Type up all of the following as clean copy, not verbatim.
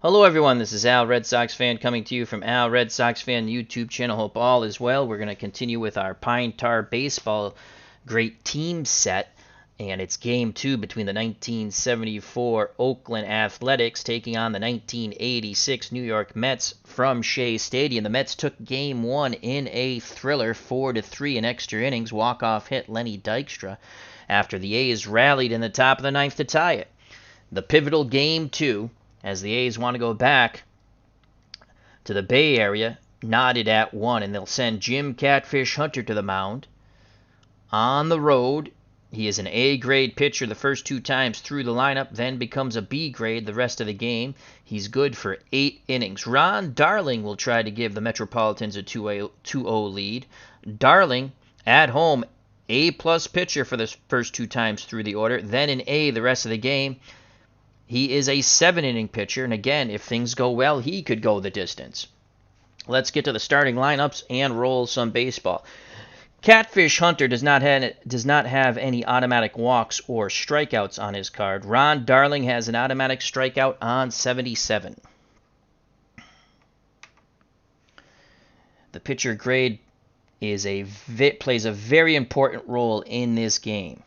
Hello everyone, this is Al Red Sox Fan coming to you from Al Red Sox Fan YouTube channel. Hope all is well. We're going to continue with our Pine Tar Baseball Great Team set, and it's Game 2 between the 1974 Oakland Athletics taking on the 1986 New York Mets from Shea Stadium. The Mets took Game 1 in a thriller, 4-3 in extra innings, walk-off hit Lenny Dykstra, after the A's rallied in the top of the ninth to tie it. The pivotal Game 2, as the A's want to go back to the Bay Area, knotted at 1, and they'll send Jim Catfish Hunter to the mound. On the road, he is an A-grade pitcher the first 2 times through the lineup, then becomes a B-grade the rest of the game. He's good for 8 innings. Ron Darling will try to give the Metropolitans a 2-0 lead. Darling, at home, A-plus pitcher for the first 2 times through the order, then an A the rest of the game. He is a 7-inning pitcher, and again, if things go well, he could go the distance. Let's get to the starting lineups and roll some baseball. Catfish Hunter does not have any automatic walks or strikeouts on his card. Ron Darling has an automatic strikeout on 77. The pitcher grade plays a very important role in this game.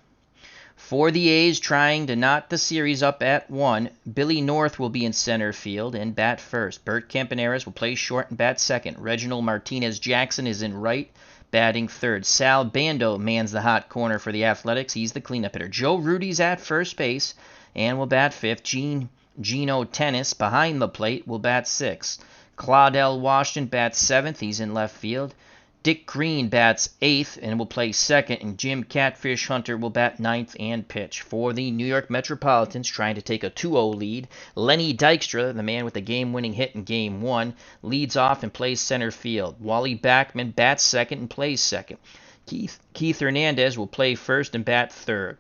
For the A's trying to knot the series up at 1, Billy North will be in center field and bat first. Bert Campaneris will play short and bat second. Reginald Martinez-Jackson is in right, batting third. Sal Bando mans the hot corner for the Athletics. He's the cleanup hitter. Joe Rudy's at first base and will bat fifth. Gino Tennis behind the plate will bat sixth. Claudel Washington bats seventh. He's in left field. Dick Green bats 8th and will play second, and Jim Catfish Hunter will bat 9th and pitch. For the New York Metropolitans, trying to take a 2-0 lead, Lenny Dykstra, the man with the game-winning hit in Game 1, leads off and plays center field. Wally Backman bats second and plays second. Keith Hernandez will play first and bat third.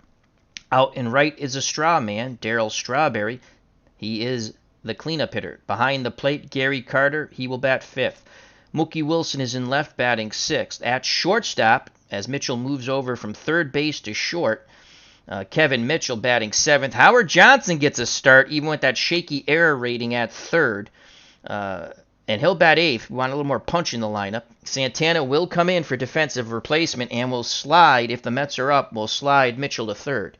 Out and right is a straw man, Darryl Strawberry. He is the cleanup hitter. Behind the plate, Gary Carter. He will bat 5th. Mookie Wilson is in left, batting 6th. At shortstop, as Mitchell moves over from third base to short, Kevin Mitchell batting 7th. Howard Johnson gets a start, even with that shaky error rating at third. And he'll bat 8th. We want a little more punch in the lineup. Santana will come in for defensive replacement and will slide, if the Mets are up, will slide Mitchell to third.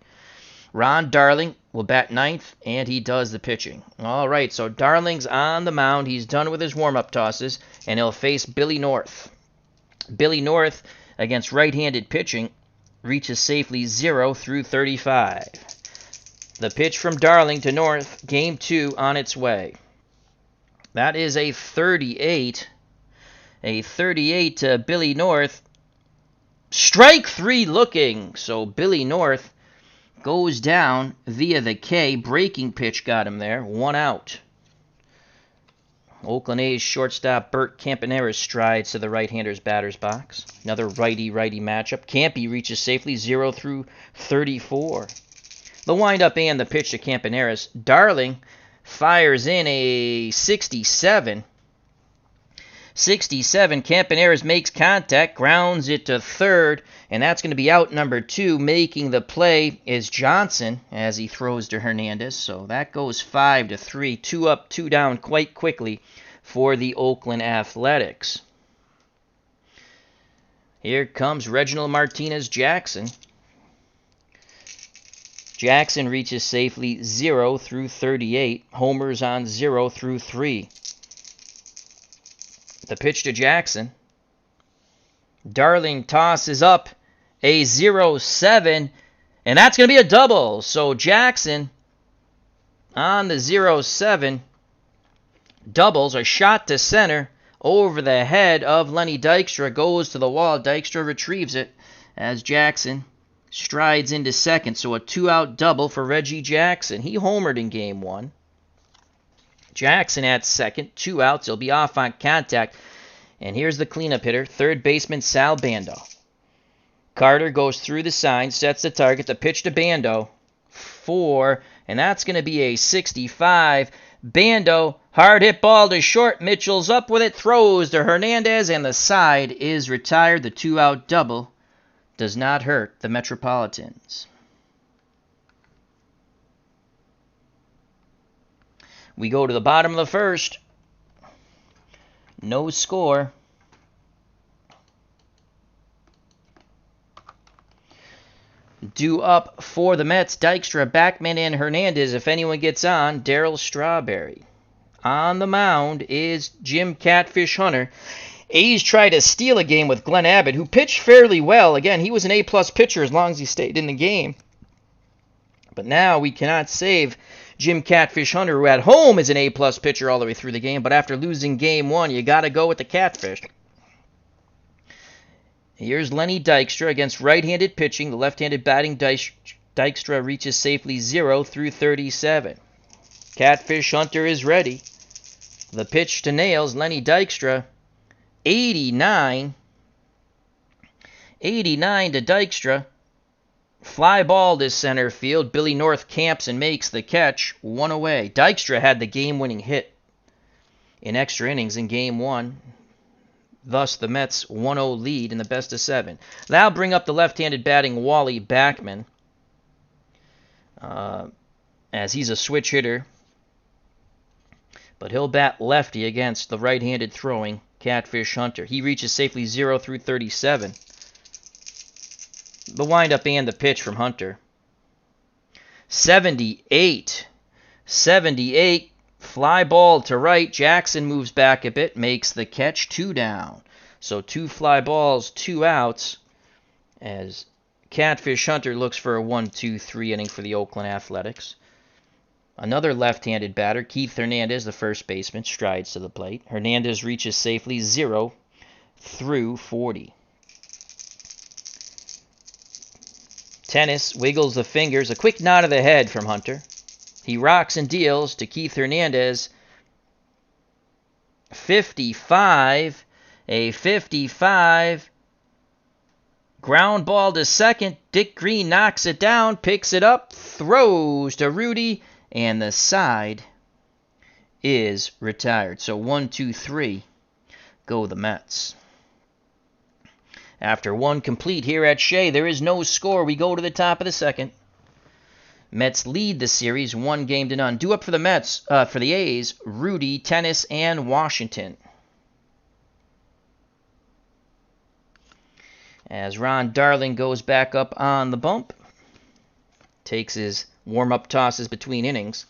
Ron Darling will bat 9th, and he does the pitching. All right, so Darling's on the mound. He's done with his warm-up tosses, and he'll face Billy North. Billy North, against right-handed pitching, reaches safely 0 through 35. The pitch from Darling to North, Game 2 on its way. That is a 38. A 38 to Billy North. Strike 3 looking. So Billy North goes down via the K. Breaking pitch got him there. 1 out. Oakland A's shortstop Bert Campaneris strides to the right-hander's batter's box. Another righty-righty matchup. Campy reaches safely 0 through 34. The windup and the pitch to Campaneris. Darling fires in a 67. 67. Campaneris makes contact, grounds it to third, and that's going to be out number 2. Making the play is Johnson as he throws to Hernandez. So that goes 5-3. 2 up, 2 down quite quickly for the Oakland Athletics. Here comes Reginald Martinez-Jackson. Jackson reaches safely 0 through 38. Homers on 0 through 3. The pitch to Jackson. Darling tosses up a 0-7, and that's going to be a double. So Jackson on the 0-7 doubles a shot to center over the head of Lenny Dykstra. Goes to the wall. Dykstra retrieves it as Jackson strides into second. So a 2-out double for Reggie Jackson. He homered in Game 1. Jackson at second, 2 outs. He'll be off on contact. And here's the cleanup hitter, third baseman Sal Bando. Carter goes through the sign, sets the target. The pitch to Bando, 4, and that's going to be a 65. Bando, hard hit ball to short. Mitchell's up with it, throws to Hernandez, and the side is retired. The 2-out double does not hurt the Metropolitans. We go to the bottom of the first. No score. Due up for the Mets, Dykstra, Backman, and Hernandez. If anyone gets on, Darryl Strawberry. On the mound is Jim Catfish Hunter. A's tried to steal a game with Glenn Abbott, who pitched fairly well. Again, he was an A-plus pitcher as long as he stayed in the game. But now we cannot save Jim Catfish Hunter, who at home is an A-plus pitcher all the way through the game. But after losing game one, you got to go with the Catfish. Here's Lenny Dykstra against right-handed pitching. The left-handed batting Dykstra reaches safely 0 through 37. Catfish Hunter is ready. The pitch to nails Lenny Dykstra. 89 to Dykstra. Fly ball to center field. Billy North camps and makes the catch. 1 away. Dykstra had the game-winning hit in extra innings in game one. Thus, the Mets 1-0 lead in the best of 7. Now bring up the left-handed batting Wally Backman, as he's a switch hitter. But he'll bat lefty against the right-handed throwing Catfish Hunter. He reaches safely 0 through 37. The windup and the pitch from Hunter. 78. Fly ball to right. Jackson moves back a bit, makes the catch. 2 down. So 2 fly balls, 2 outs, as Catfish Hunter looks for a 1-2-3 inning for the Oakland Athletics. Another left-handed batter, Keith Hernandez, the first baseman, strides to the plate. Hernandez reaches safely 0 through 40. Tennis wiggles the fingers. A quick nod of the head from Hunter. He rocks and deals to Keith Hernandez. 55. A 55. Ground ball to second. Dick Green knocks it down, picks it up, throws to Rudy, and the side is retired. So 1-2-3 go the Mets. After one complete here at Shea, there is no score. We go to the top of the second. Mets lead the series 1-0. Due up for the Mets, for the A's, Rudy, Tennis, and Washington. As Ron Darling goes back up on the bump, takes his warm-up tosses between innings.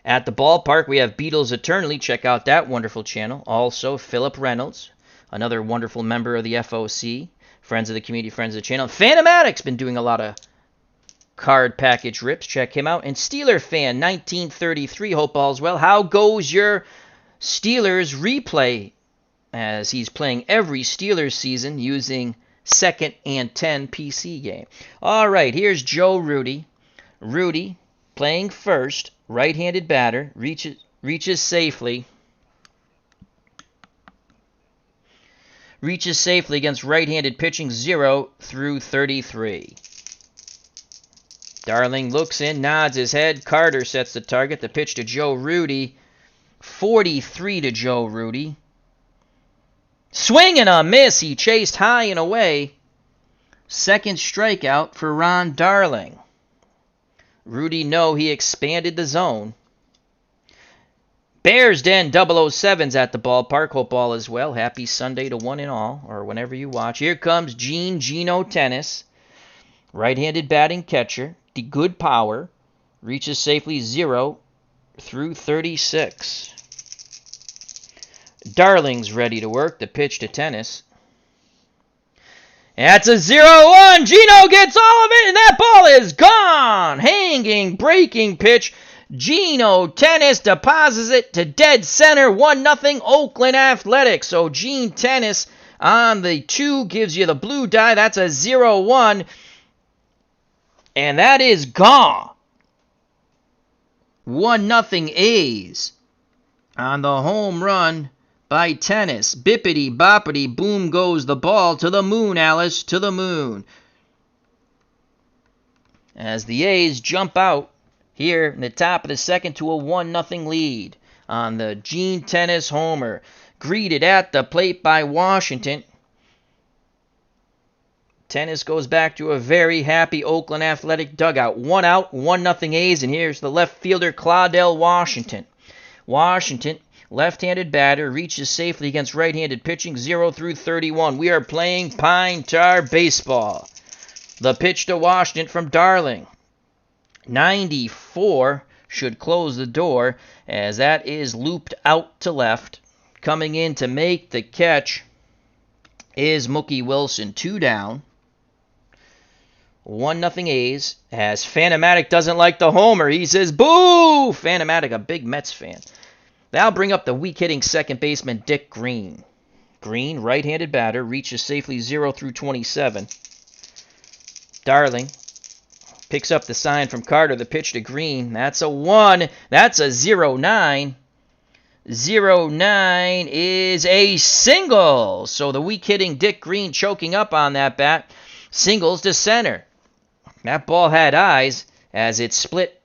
At the ballpark, we have Beatles Eternally. Check out that wonderful channel. Also, Philip Reynolds, another wonderful member of the FOC. Friends of the community, friends of the channel. Phantom Addict's been doing a lot of card package rips. Check him out. And Steeler Fan 1933. Hope all's well. How goes your Steelers replay? As he's playing every Steelers season using 2nd and 10 PC game. All right, here's Joe Rudy. Rudy playing first. Right-handed batter. Reaches safely. Reaches safely against right-handed pitching 0 through 33. Darling looks in, nods his head. Carter sets the target. The pitch to Joe Rudy. 43 to Joe Rudy. Swing and a miss. He chased high and away. Second strikeout for Ron Darling. Rudy he expanded the zone. Bears Den 007's at the ballpark. Hope all is well. Happy Sunday to one and all, or whenever you watch. Here comes Gino Tennis. Right-handed batting catcher. The good power. Reaches safely 0 through 36. Darling's ready to work. The pitch to Tennis. That's a 0-1. Gino gets all of it, and that ball is gone. Hanging, breaking pitch. Gino Tennis deposits it to dead center. 1-0 Oakland Athletics. So Gene Tennis on the 2 gives you the blue die. That's a 0-1. And that is gone. 1-0 A's on the home run by Tennis. Bippity boppity boom goes the ball. To the moon, Alice, to the moon. As the A's jump out here in the top of the second to a 1-0 lead on the Gene Tennis homer. Greeted at the plate by Washington. Tennis goes back to a very happy Oakland Athletic dugout. 1 out, 1-0 A's, and here's the left fielder, Claudell Washington. Washington, left-handed batter, reaches safely against right-handed pitching, 0-31. We are playing Pine Tar baseball. The pitch to Washington from Darling. 94 should close the door, as that is looped out to left. Coming in to make the catch is Mookie Wilson. 2 down. 1-0 A's, as Phantomatic doesn't like the homer. He says, boo! Phantomatic, a big Mets fan. That'll bring up the weak-hitting second baseman, Dick Green. Green, right-handed batter, reaches safely 0-27. Darling picks up the sign from Carter. The pitch to Green. That's a 1. That's a 0-9. 0-9 is a single. So the weak-hitting Dick Green choking up on that bat. Singles to center. That ball had eyes as it split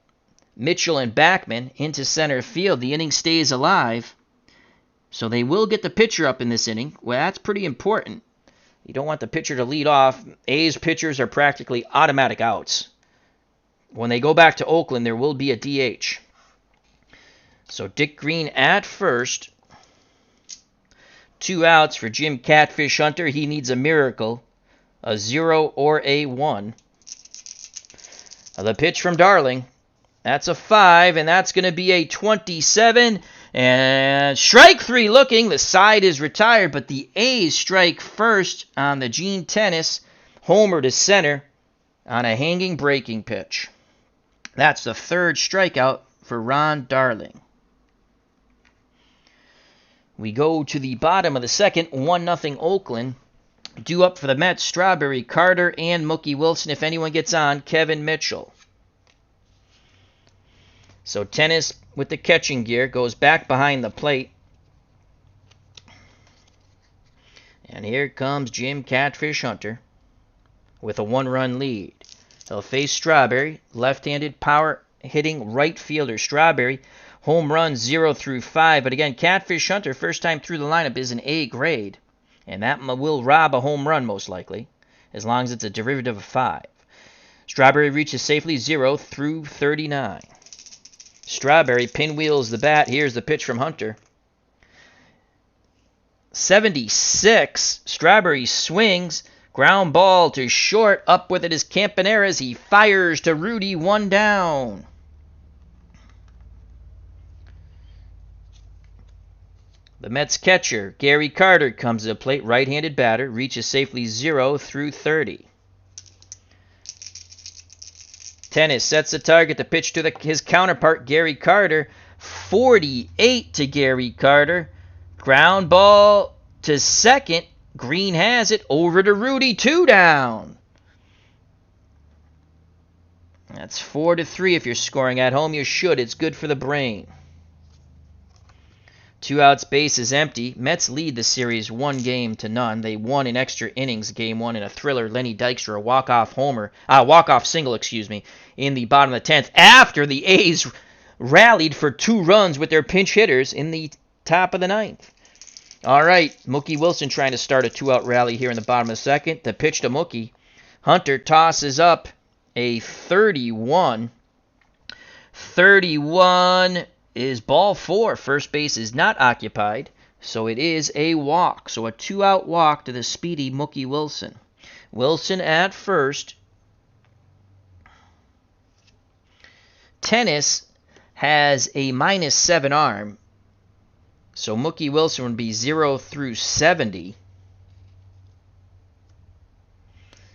Mitchell and Backman into center field. The inning stays alive. So they will get the pitcher up in this inning. Well, that's pretty important. You don't want the pitcher to lead off. A's pitchers are practically automatic outs. When they go back to Oakland, there will be a DH. So Dick Green at first. 2 outs for Jim Catfish Hunter. He needs a miracle. A 0 or a 1. The pitch from Darling. That's a 5, and that's going to be a 27. And strike 3 looking. The side is retired, but the A's strike first on the Gene Tennis. Homer to center on a hanging breaking pitch. That's the 3rd strikeout for Ron Darling. We go to the bottom of the second. 1-0 Oakland. Due up for the Mets, Strawberry, Carter, and Mookie Wilson. If anyone gets on, Kevin Mitchell. So Tennis with the catching gear goes back behind the plate. And here comes Jim Catfish Hunter with a 1-run lead. He'll face Strawberry, left-handed power-hitting right fielder. Strawberry, home run 0-5. But again, Catfish Hunter, first time through the lineup, is an A grade. And that will rob a home run, most likely, as long as it's a derivative of 5. Strawberry reaches safely 0-39. Strawberry pinwheels the bat. Here's the pitch from Hunter. 76. Strawberry swings. Ground ball to short. Up with it is Campaneris. He fires to Rudy. 1 down. The Mets catcher, Gary Carter, comes to the plate. Right-handed batter. Reaches safely 0-30. Tennis sets the target. The pitch to his counterpart, Gary Carter. 48 to Gary Carter. Ground ball to second. Green has it. Over to Rudy. 2 down. That's 4-3. If you're scoring at home, you should. It's good for the brain. 2 outs, base is empty. Mets lead the series 1-0. They won in extra innings, game 1 in a thriller. Lenny Dykstra, a walk-off single, in the bottom of the 10th. After the A's rallied for 2 runs with their pinch hitters in the top of the 9th. All right, Mookie Wilson trying to start a 2-out rally here in the bottom of the 2nd. The pitch to Mookie. Hunter tosses up a 31. 31 is ball 4. First base is not occupied, so it is a walk. So a 2-out walk to the speedy Mookie Wilson. Wilson at first. Tennis has a -7 arm, so Mookie Wilson would be 0-70.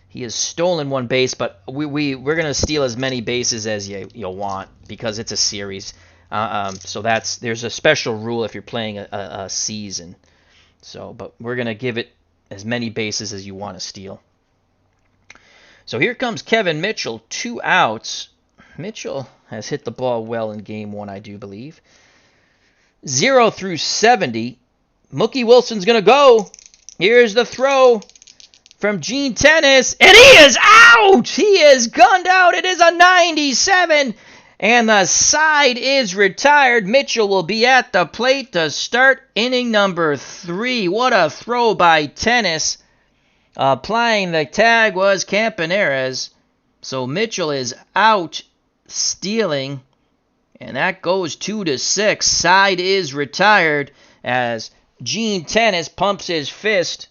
He has stolen 1 base, but we're going to steal as many bases as you'll want because it's a series. So there's a special rule if you're playing a season. So, but we're going to give it as many bases as you want to steal. So here comes Kevin Mitchell, 2 outs. Mitchell has hit the ball well in game 1, I do believe. 0-70. Mookie Wilson's going to go. Here's the throw from Gene Tennis, and he is out! He is gunned out. It is a 97. And the side is retired. Mitchell will be at the plate to start inning number 3. What a throw by Tennis. Applying the tag was Campaneris. So Mitchell is out stealing. And that goes 2-6. Side is retired as Gene Tennis pumps his fist.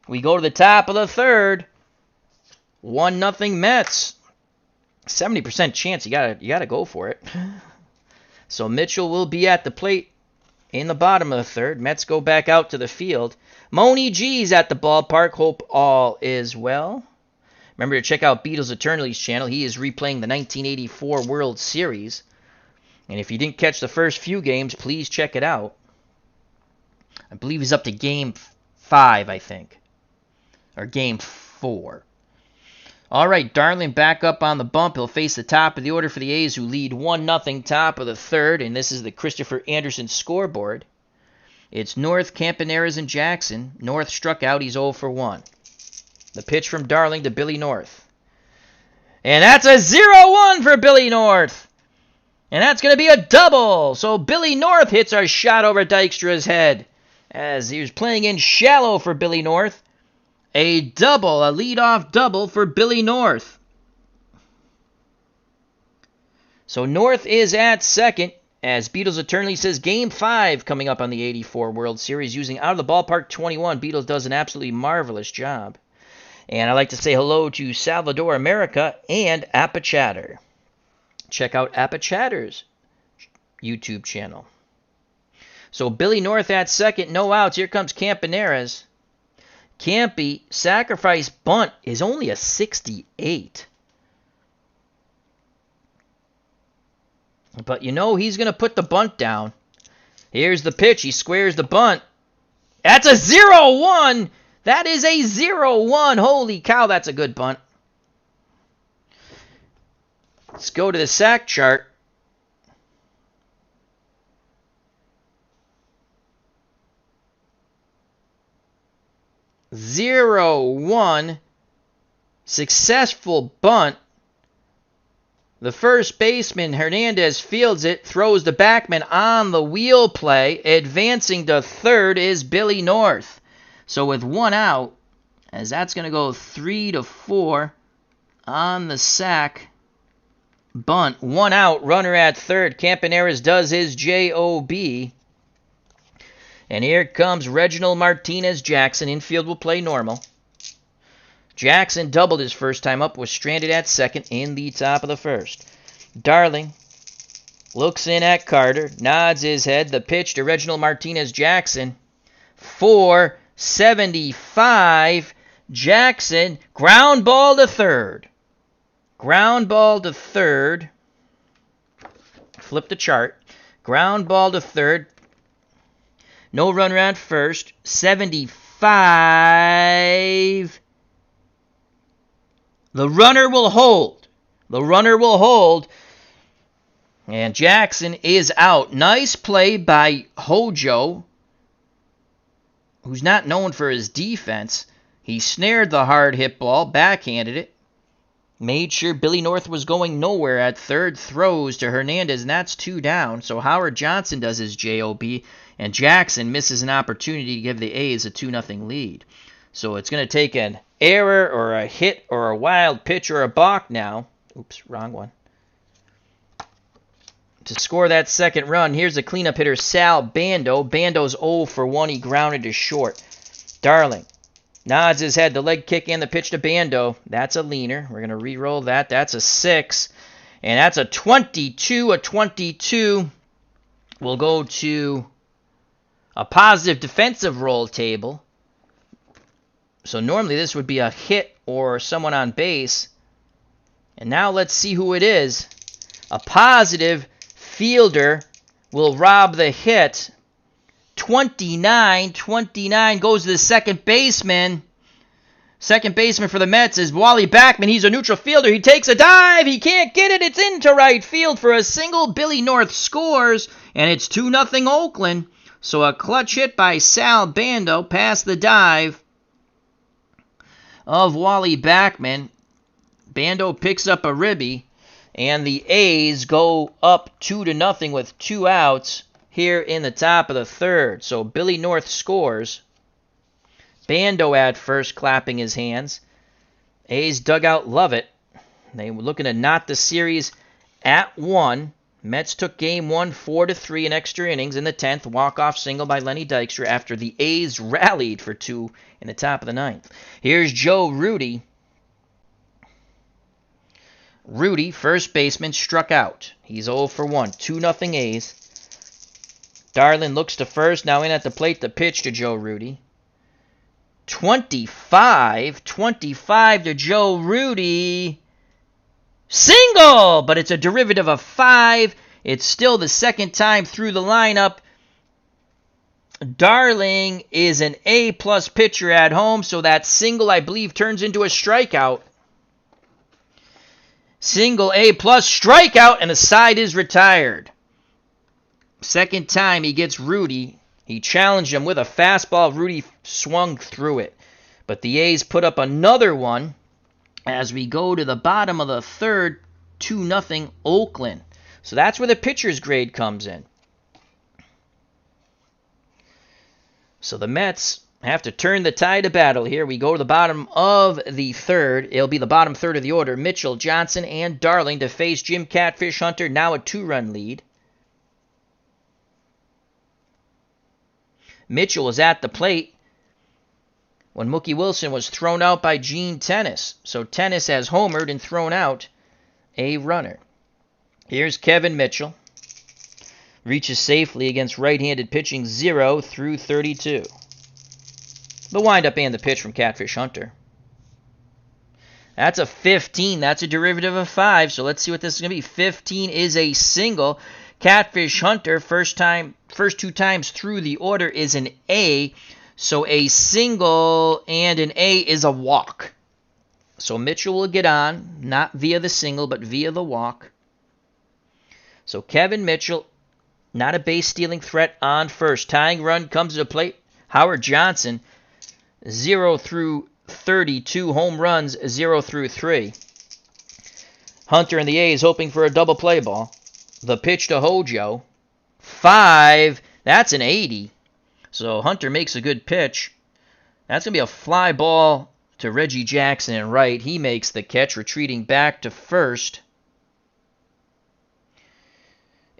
We go to the top of the third. 1-0 Mets. 70% chance. You gotta go for it. So Mitchell will be at the plate in the bottom of the third. Mets go back out to the field. Moni G's at the ballpark. Hope all is well. Remember to check out Beatles Eternally's channel. He is replaying the 1984 World Series. And if you didn't catch the first few games, please check it out. I believe he's up to Game 5, I think. Or Game 4. All right, Darling back up on the bump. He'll face the top of the order for the A's, who lead 1-0 top of the third. And this is the Christopher Anderson scoreboard. It's North, Campaneris, and Jackson. North struck out. He's 0 for 1. The pitch from Darling to Billy North. And that's a 0-1 for Billy North. And that's going to be a double. So Billy North hits our shot over Dykstra's head as he was playing in shallow for Billy North. A double, a leadoff double for Billy North. So North is at second, as Beatles Eternally says Game 5 coming up on the 84 World Series using Out of the Ballpark 21. Beatles does an absolutely marvelous job. And I'd like to say hello to Salvador America and Appachatter. Check out Appachatter's YouTube channel. So Billy North at second, no outs. Here comes Campaneris. Campy, sacrifice bunt is only a 68. But you know he's going to put the bunt down. Here's the pitch. He squares the bunt. That's a 0-1. That is a 0-1. Holy cow, that's a good bunt. Let's go to the sack chart. Zero, 1. Successful bunt. The first baseman, Hernandez, fields it, throws the backman on the wheel play. Advancing to third is Billy North. So with 1 out, as that's going to go 3-4 on the sack bunt. 1 out, runner at third. Campaneris does his job. And here comes Reginald Martinez Jackson. Infield will play normal. Jackson doubled his first time up, was stranded at second in the top of the first. Darling looks in at Carter, nods his head. The pitch to Reginald Martinez Jackson. 475. Jackson, ground ball to third. Ground ball to third. Flip the chart. Ground ball to third. No runner at first. 75. The runner will hold. The runner will hold. And Jackson is out. Nice play by Hojo, who's not known for his defense. He snared the hard hit ball, backhanded it. Made sure Billy North was going nowhere at third. Throws to Hernandez, and that's 2 down. So Howard Johnson does his job, and Jackson misses an opportunity to give the A's a 2-0 lead. So it's going to take an error or a hit or a wild pitch or a balk now. Oops, wrong one. To score that second run, here's the cleanup hitter, Sal Bando. Bando's 0 for 1. He grounded to short. Darling nods his head. The leg kick and the pitch to Bando. That's a leaner. We're going to re-roll that. That's a 6. And that's a 22. A 22 will go to a positive defensive roll table. So normally this would be a hit or someone on base. And now let's see who it is. A positive fielder will rob the hit. 29 goes to the second baseman. Second baseman for the Mets is Wally Backman. He's a neutral fielder. He takes a dive. He can't get it. It's into right field for a single. Billy North scores, and it's 2-0 Oakland. So a clutch hit by Sal Bando past the dive of Wally Backman. Bando picks up a ribby, and the A's go up 2-0 with 2 outs here in the top of the third. So Billy North scores. Bando at first, clapping his hands. A's dugout love it. They were looking to knot the series at 1. Mets took game 1 4-3 in extra innings in the 10th. Walk-off single by Lenny Dykstra after the A's rallied for 2 in the top of the 9th. Here's Joe Rudi. Rudi, first baseman, struck out. He's 0 for 1. 2-0 A's. Darling looks to first. Now in at the plate, the pitch to Joe Rudi. 25 to Joe Rudi. Single! But it's a derivative of 5. It's still the second time through the lineup. Darling is an A-plus pitcher at home, so that single, I believe, turns into a strikeout. Single A-plus strikeout, and the side is retired. Second time he gets Rudi. He challenged him with a fastball. Rudi swung through it. But the A's put up another one as we go to the bottom of the third, 2-0 Oakland. So that's where the pitcher's grade comes in. So the Mets have to turn the tide of battle here. We go to the bottom of the third. It'll be the bottom third of the order. Mitchell, Johnson, and Darling to face Jim Catfish Hunter. Now a 2-run lead. Mitchell was at the plate when Mookie Wilson was thrown out by Gene Tennis. So Tennis has homered and thrown out a runner. Here's Kevin Mitchell. Reaches safely against right-handed pitching 0 through 32. The windup and the pitch from Catfish Hunter. That's a 15. That's a derivative of 5. So let's see what this is going to be. 15 is a single. Catfish Hunter, first 2 times through the order, is an A. So a single and an A is a walk. So Mitchell will get on, not via the single, but via the walk. So Kevin Mitchell, not a base-stealing threat on first. Tying run comes to the plate. Howard Johnson, 0 through 32 home runs, 0 through 3. Hunter and the A's hoping for a double play ball. The pitch to Hojo, 5. That's an 80. So Hunter makes a good pitch. That's going to be a fly ball to Reggie Jackson in right. He makes the catch, retreating back to first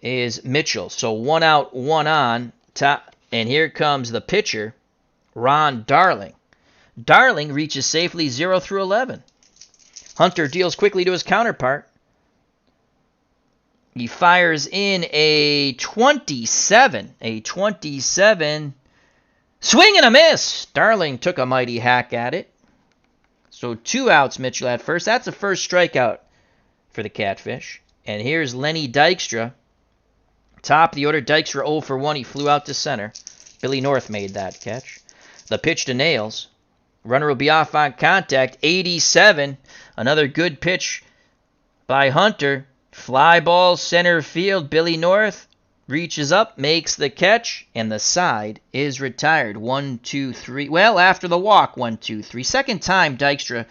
is Mitchell. So 1 out, 1 on. And here comes the pitcher, Ron Darling. Darling reaches safely 0 through 11. Hunter deals quickly to his counterpart. He fires in a 27. A 27. Swing and a miss. Darling took a mighty hack at it. So 2 outs, Mitchell at first. That's the first strikeout for the Catfish. And here's Lenny Dykstra. Top of the order, Dykstra 0 for 1. He flew out to center. Billy North made that catch. The pitch to Nails. Runner will be off on contact. 87. Another good pitch by Hunter. Fly ball center field. Billy North reaches up, makes the catch, and the side is retired. 1, 2, 3. Well, after the walk, 1, 2, 3. Second time Dykstra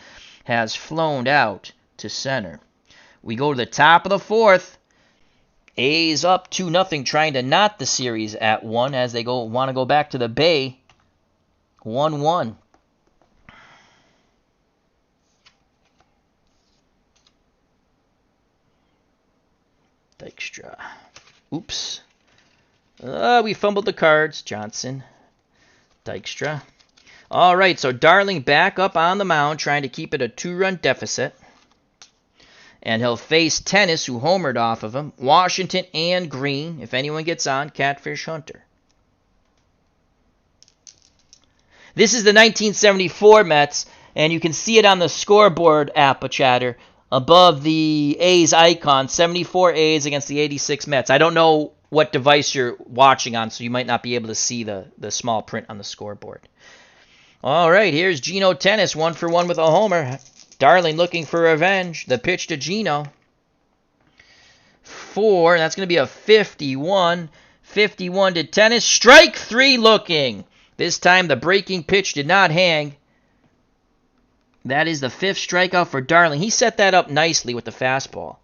has flown out to center. We go to the top of the fourth. A's up 2-0, trying to knot the series at 1 as they want to go back to the Bay. 1-1. Dykstra. Oops. We fumbled the cards. Johnson. Dykstra. All right, so Darling back up on the mound, trying to keep it a 2-run deficit. And he'll face Tennis, who homered off of him. Washington and Green. If anyone gets on, Catfish Hunter. This is the 1974 Mets, and you can see it on the scoreboard, Appa-Chatter, above the A's icon. 74 A's against the 86 Mets. I don't know what device you're watching on, so you might not be able to see the small print on the scoreboard. All right, here's Geno Tennis, 1 for 1 with a homer. Darling looking for revenge. The pitch to Geno. 4, and that's going to be a 51. 51 to Tennis. Strike 3 looking. This time the breaking pitch did not hang. That is the 5th strikeout for Darling. He set that up nicely with the fastball.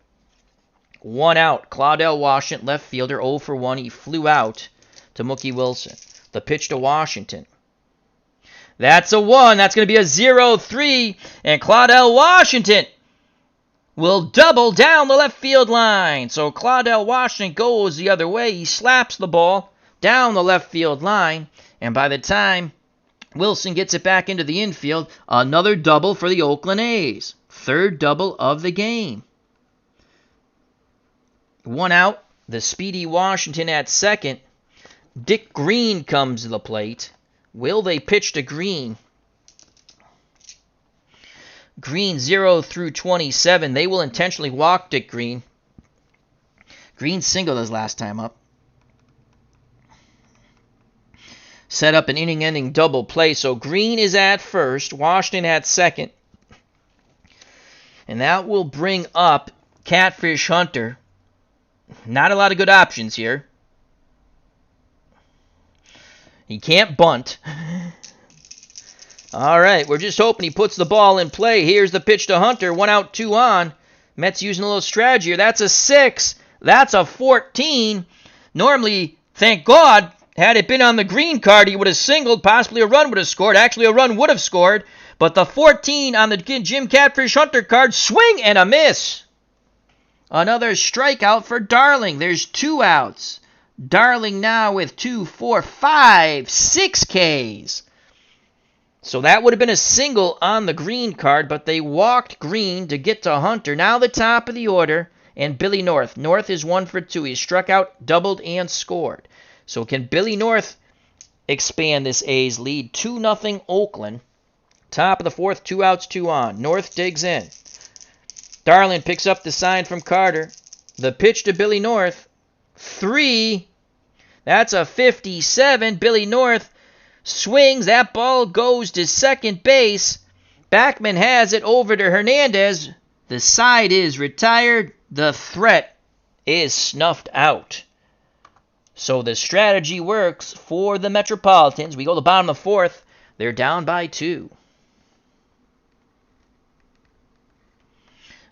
1 out. Claudell Washington, left fielder, 0 for 1. He flew out to Mookie Wilson. The pitch to Washington. That's a 1. That's going to be a 0-3. And Claudell Washington will double down the left field line. So Claudell Washington goes the other way. He slaps the ball down the left field line. And by the time Wilson gets it back into the infield, another double for the Oakland A's. Third double of the game. 1 out. The speedy Washington at second. Dick Green comes to the plate. Will they pitch to Green? Green 0-27. They will intentionally walk Dick Green. Green singled his last time up. Set up an inning-ending double play. So Green is at first. Washington at second. And that will bring up Catfish Hunter. Not a lot of good options here. He can't bunt. All right, we're just hoping he puts the ball in play. Here's the pitch to Hunter. 1 out, 2 on. Mets using a little strategy here. That's a 6. That's a 14. Normally, thank God, had it been on the green card, he would have singled. Possibly a run would have scored. Actually, a run would have scored. But the 14 on the Jim Catfish Hunter card, swing and a miss. Another strikeout for Darling. There's 2 outs. Darling now with 2, 4, 5, 6 Ks. So that would have been a single on the green card, but they walked Green to get to Hunter. Now the top of the order, and Billy North. North is 1 for 2. He struck out, doubled, and scored. So can Billy North expand this A's lead? 2-0 Oakland. Top of the 4th, 2 outs, 2 on. North digs in. Darling picks up the sign from Carter. The pitch to Billy North. 3. That's a 57. Billy North swings. That ball goes to second base. Backman has it over to Hernandez. The side is retired. The threat is snuffed out. So the strategy works for the Metropolitans. We go to the bottom of the 4th. They're down by 2.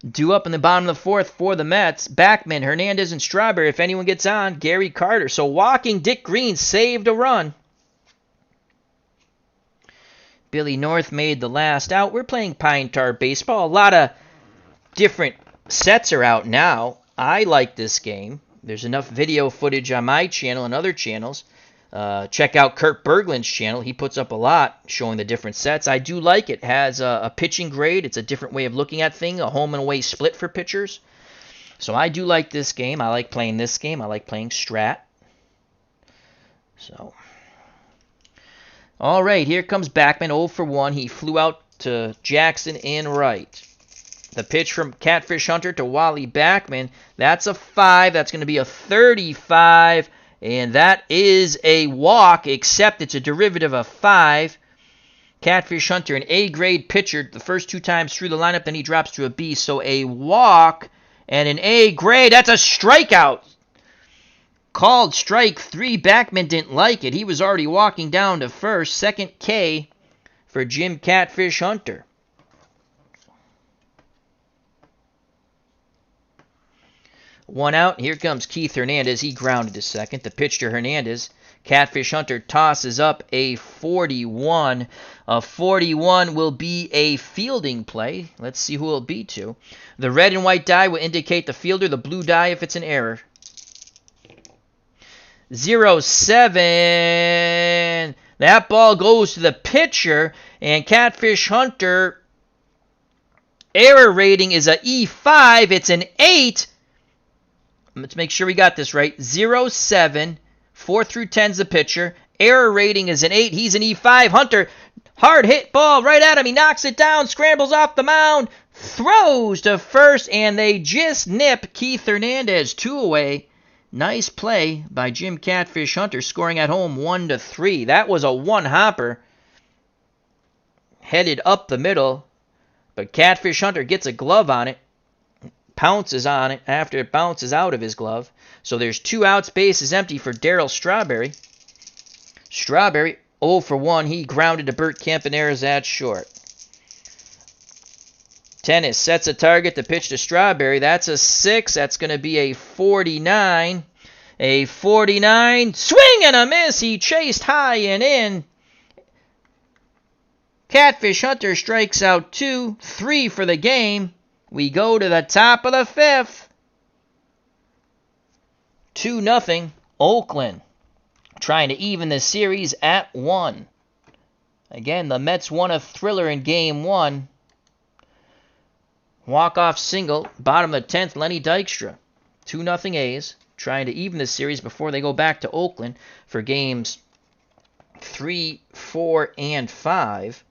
Due up in the bottom of the 4th for the Mets. Backman, Hernandez, and Strawberry. If anyone gets on, Gary Carter. So walking Dick Green saved a run. Billy North made the last out. We're playing Pine Tar Baseball. A lot of different sets are out now. I like this game. There's enough video footage on my channel and other channels. Check out Kurt Berglund's channel. He puts up a lot showing the different sets. I do like it. It has a pitching grade. It's a different way of looking at things, a home and away split for pitchers. So I do like this game. I like playing this game. I like playing Strat. So, all right, here comes Backman, 0 for 1. He flew out to Jackson in right. The pitch from Catfish Hunter to Wally Backman. That's a 5. That's going to be a 35. And that is a walk, except it's a derivative of 5. Catfish Hunter, an A-grade pitcher, the first 2 times through the lineup, then he drops to a B. So a walk and an A-grade. That's a strikeout. Called strike 3. Backman didn't like it. He was already walking down to first. Second K for Jim Catfish Hunter. One out. Here comes Keith Hernandez. He grounded to second. The pitch to Hernandez. Catfish Hunter tosses up a 41. A 41 will be a fielding play. Let's see who it'll be to. The red and white die will indicate the fielder. The blue die if it's an error. 0-7. That ball goes to the pitcher. And Catfish Hunter, error rating is a E5. It's an 8. Let's make sure we got this right. 0-7. 4 through 10's the pitcher. Error rating is an 8. He's an E5. Hunter, hard hit ball right at him. He knocks it down, scrambles off the mound, throws to first, and they just nip Keith Hernandez 2 away. Nice play by Jim Catfish Hunter, scoring at home 1-3. That was a one-hopper headed up the middle, but Catfish Hunter gets a glove on it. Pounces on it after it bounces out of his glove. So there's 2 outs, base is empty for Darryl Strawberry. Strawberry, 0 for 1. He grounded to Bert Campaneris at short. Tennis sets a target to pitch to Strawberry. That's a 6. That's going to be a 49. A 49. Swing and a miss. He chased high and in. Catfish Hunter strikes out 2, 3 for the game. We go to the top of the 5th. 2-0, Oakland, trying to even the series at 1. Again, the Mets won a thriller in Game 1. Walk-off single, bottom of the 10th, Lenny Dykstra. 2-0 A's, trying to even the series before they go back to Oakland for Games 3, 4, and 5.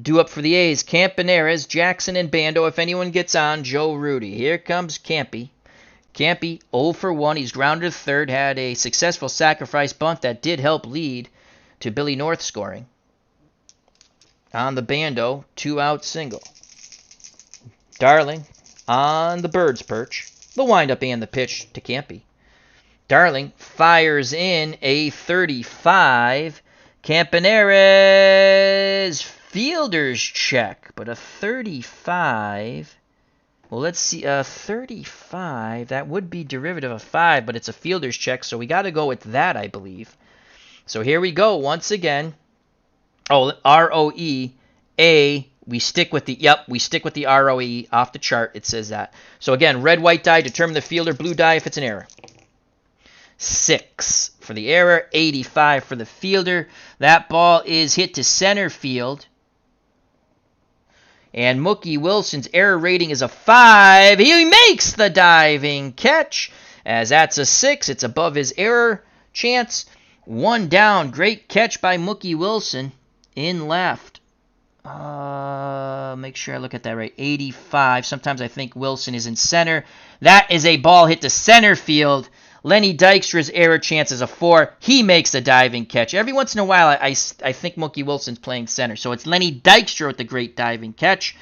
Due up for the A's, Campaneris, Jackson, and Bando. If anyone gets on, Joe Rudy. Here comes Campy. Campy 0 for 1. He's grounded to third. Had a successful sacrifice bunt that did help lead to Billy North scoring. On the Bando, 2-out single. Darling on the bird's perch. The windup and the pitch to Campy. Darling fires in a 35. Campaneris fielder's check, but a 35. Well, let's see. A 35, that would be derivative of 5, but it's a fielder's check, so we got to go with that, I believe. So here we go once again. Oh, R-O-E-A. We stick with the ROE off the chart. It says that. So again, red, white die, determine the fielder, blue die if it's an error. 6 for the error, 85 for the fielder. That ball is hit to center field. And Mookie Wilson's error rating is a 5. He makes the diving catch. As that's a 6, it's above his error chance. 1 down. Great catch by Mookie Wilson in left. Make sure I look at that right. 85. Sometimes I think Wilson is in center. That is a ball hit to center field. Lenny Dykstra's error chance is a 4. He makes the diving catch. Every once in a while, I think Mookie Wilson's playing center. So it's Lenny Dykstra with the great diving catch,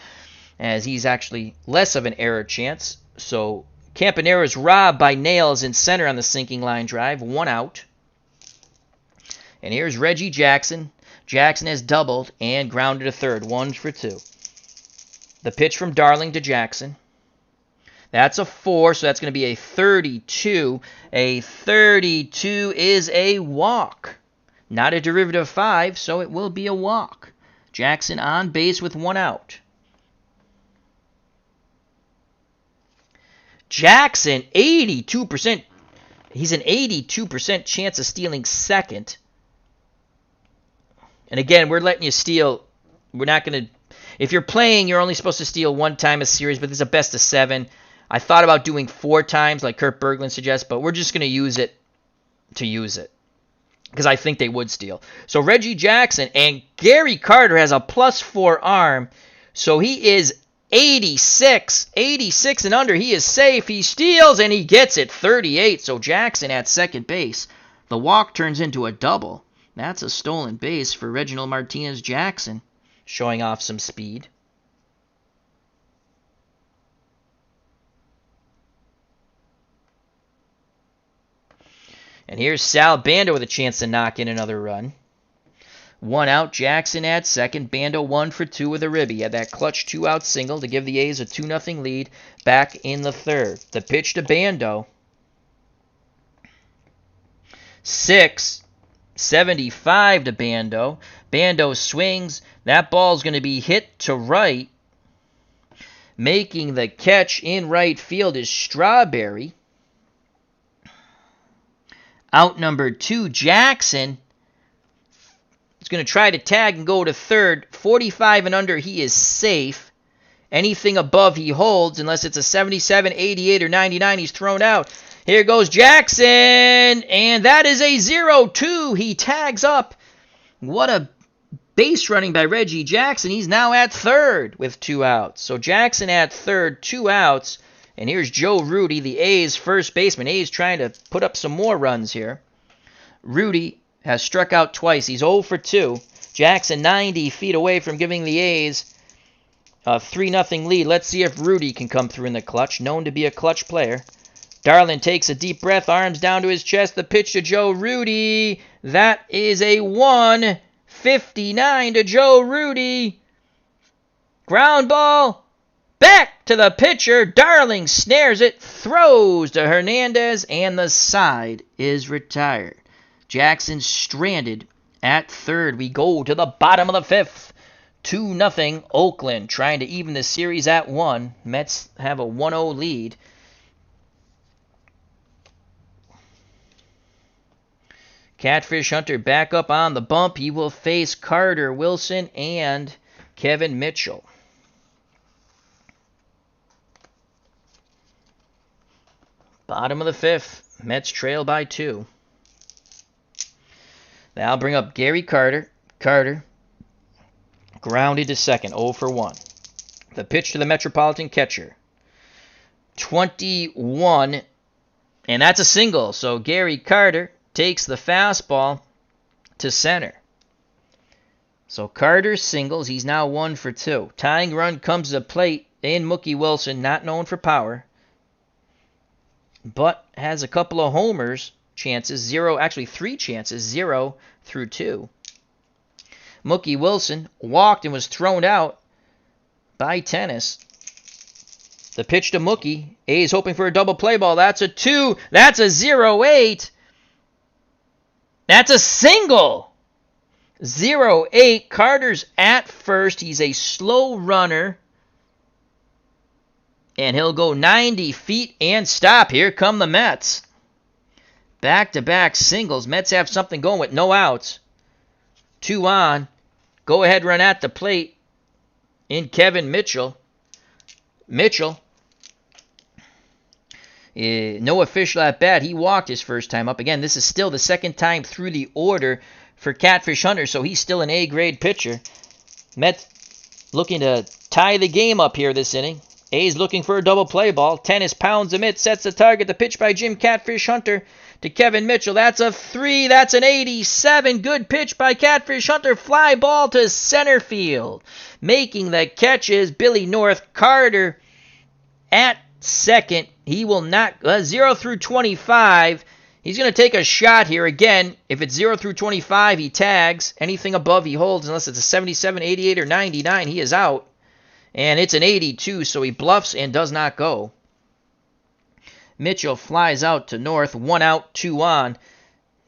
as he's actually less of an error chance. So Campaneris robbed by Nails in center on the sinking line drive. 1 out. And here's Reggie Jackson. Jackson has doubled and grounded to third. 1 for 2. The pitch from Darling to Jackson. That's a 4, so that's going to be a 32. A 32 is a walk. Not a derivative of 5, so it will be a walk. Jackson on base with 1 out. Jackson, 82%. He's an 82% chance of stealing second. And again, we're letting you steal. We're not going to... If you're playing, you're only supposed to steal 1 time a series, but this is a best of 7. I thought about doing 4 times like Kurt Berglund suggests, but we're just going to use it because I think they would steal. So Reggie Jackson, and Gary Carter has a +4 arm, so he is 86 and under. He is safe. He steals, and he gets it, 38. So Jackson at second base. The walk turns into a double. That's a stolen base for Reginald Martinez Jackson, showing off some speed. And here's Sal Bando with a chance to knock in another run. 1 out, Jackson at second. Bando 1 for 2 with a ribby. Had that clutch 2-out single to give the A's a 2-0 lead back in the third. The pitch to Bando. 6, 75 to Bando. Bando swings. That ball's going to be hit to right. Making the catch in right field is Strawberry. Out number 2, Jackson is going to try to tag and go to third. 45 and under, he is safe. Anything above, he holds. Unless it's a 77, 88, or 99, he's thrown out. Here goes Jackson, and that is a 0-2. He tags up. What a base running by Reggie Jackson. He's now at third with 2 outs. So Jackson at third, 2 outs. And here's Joe Rudy, the A's first baseman. A's trying to put up some more runs here. Rudy has struck out twice. He's 0 for 2. Jackson 90 feet away from giving the A's a 3-0 lead. Let's see if Rudy can come through in the clutch. Known to be a clutch player. Darlin takes a deep breath, arms down to his chest. The pitch to Joe Rudy. That is a 159 to Joe Rudy. Ground ball. Back to the pitcher. Darling snares it, throws to Hernandez, and the side is retired. Jackson stranded at third. We go to the bottom of the fifth. 2-0 Oakland, trying to even the series at 1. Mets have a 1-0 lead. Catfish Hunter back up on the bump. He will face Carter, Wilson, and Kevin Mitchell. Bottom of the fifth. Mets trail by 2. Now bring up Gary Carter. Carter grounded to second, 0 for 1. The pitch to the Metropolitan catcher. 21, and that's a single. So Gary Carter takes the fastball to center. So Carter singles. He's now 1 for 2. Tying run comes to the plate in Mookie Wilson, not known for power, but has a couple of homers chances. 3 chances, 0 through 2. Mookie Wilson walked and was thrown out by Tennis. The pitch to Mookie. A's hoping for a double play ball. That's a 2. That's a 0-8. That's a single. 0-8. Carter's at first. He's a slow runner. And he'll go 90 feet and stop. Here come the Mets. Back-to-back singles. Mets have something going with no outs. 2 on. Go ahead run at the plate in Kevin Mitchell. Mitchell, no official at bat. He walked his first time up. Again, this is still the second time through the order for Catfish Hunter, so he's still an A-grade pitcher. Mets looking to tie the game up here this inning. A's looking for a double play ball. Tennis pounds him. It sets the target. The pitch by Jim Catfish Hunter to Kevin Mitchell. That's a 3. That's an 87. Good pitch by Catfish Hunter. Fly ball to center field. Making the catches, Billy North. Carter at second. He will not 0 through 25. He's going to take a shot here again. If it's 0 through 25, he tags. Anything above, he holds. Unless it's a 77, 88, or 99, he is out. And it's an 82, so he bluffs and does not go. Mitchell flies out to North. 1 out, 2 on.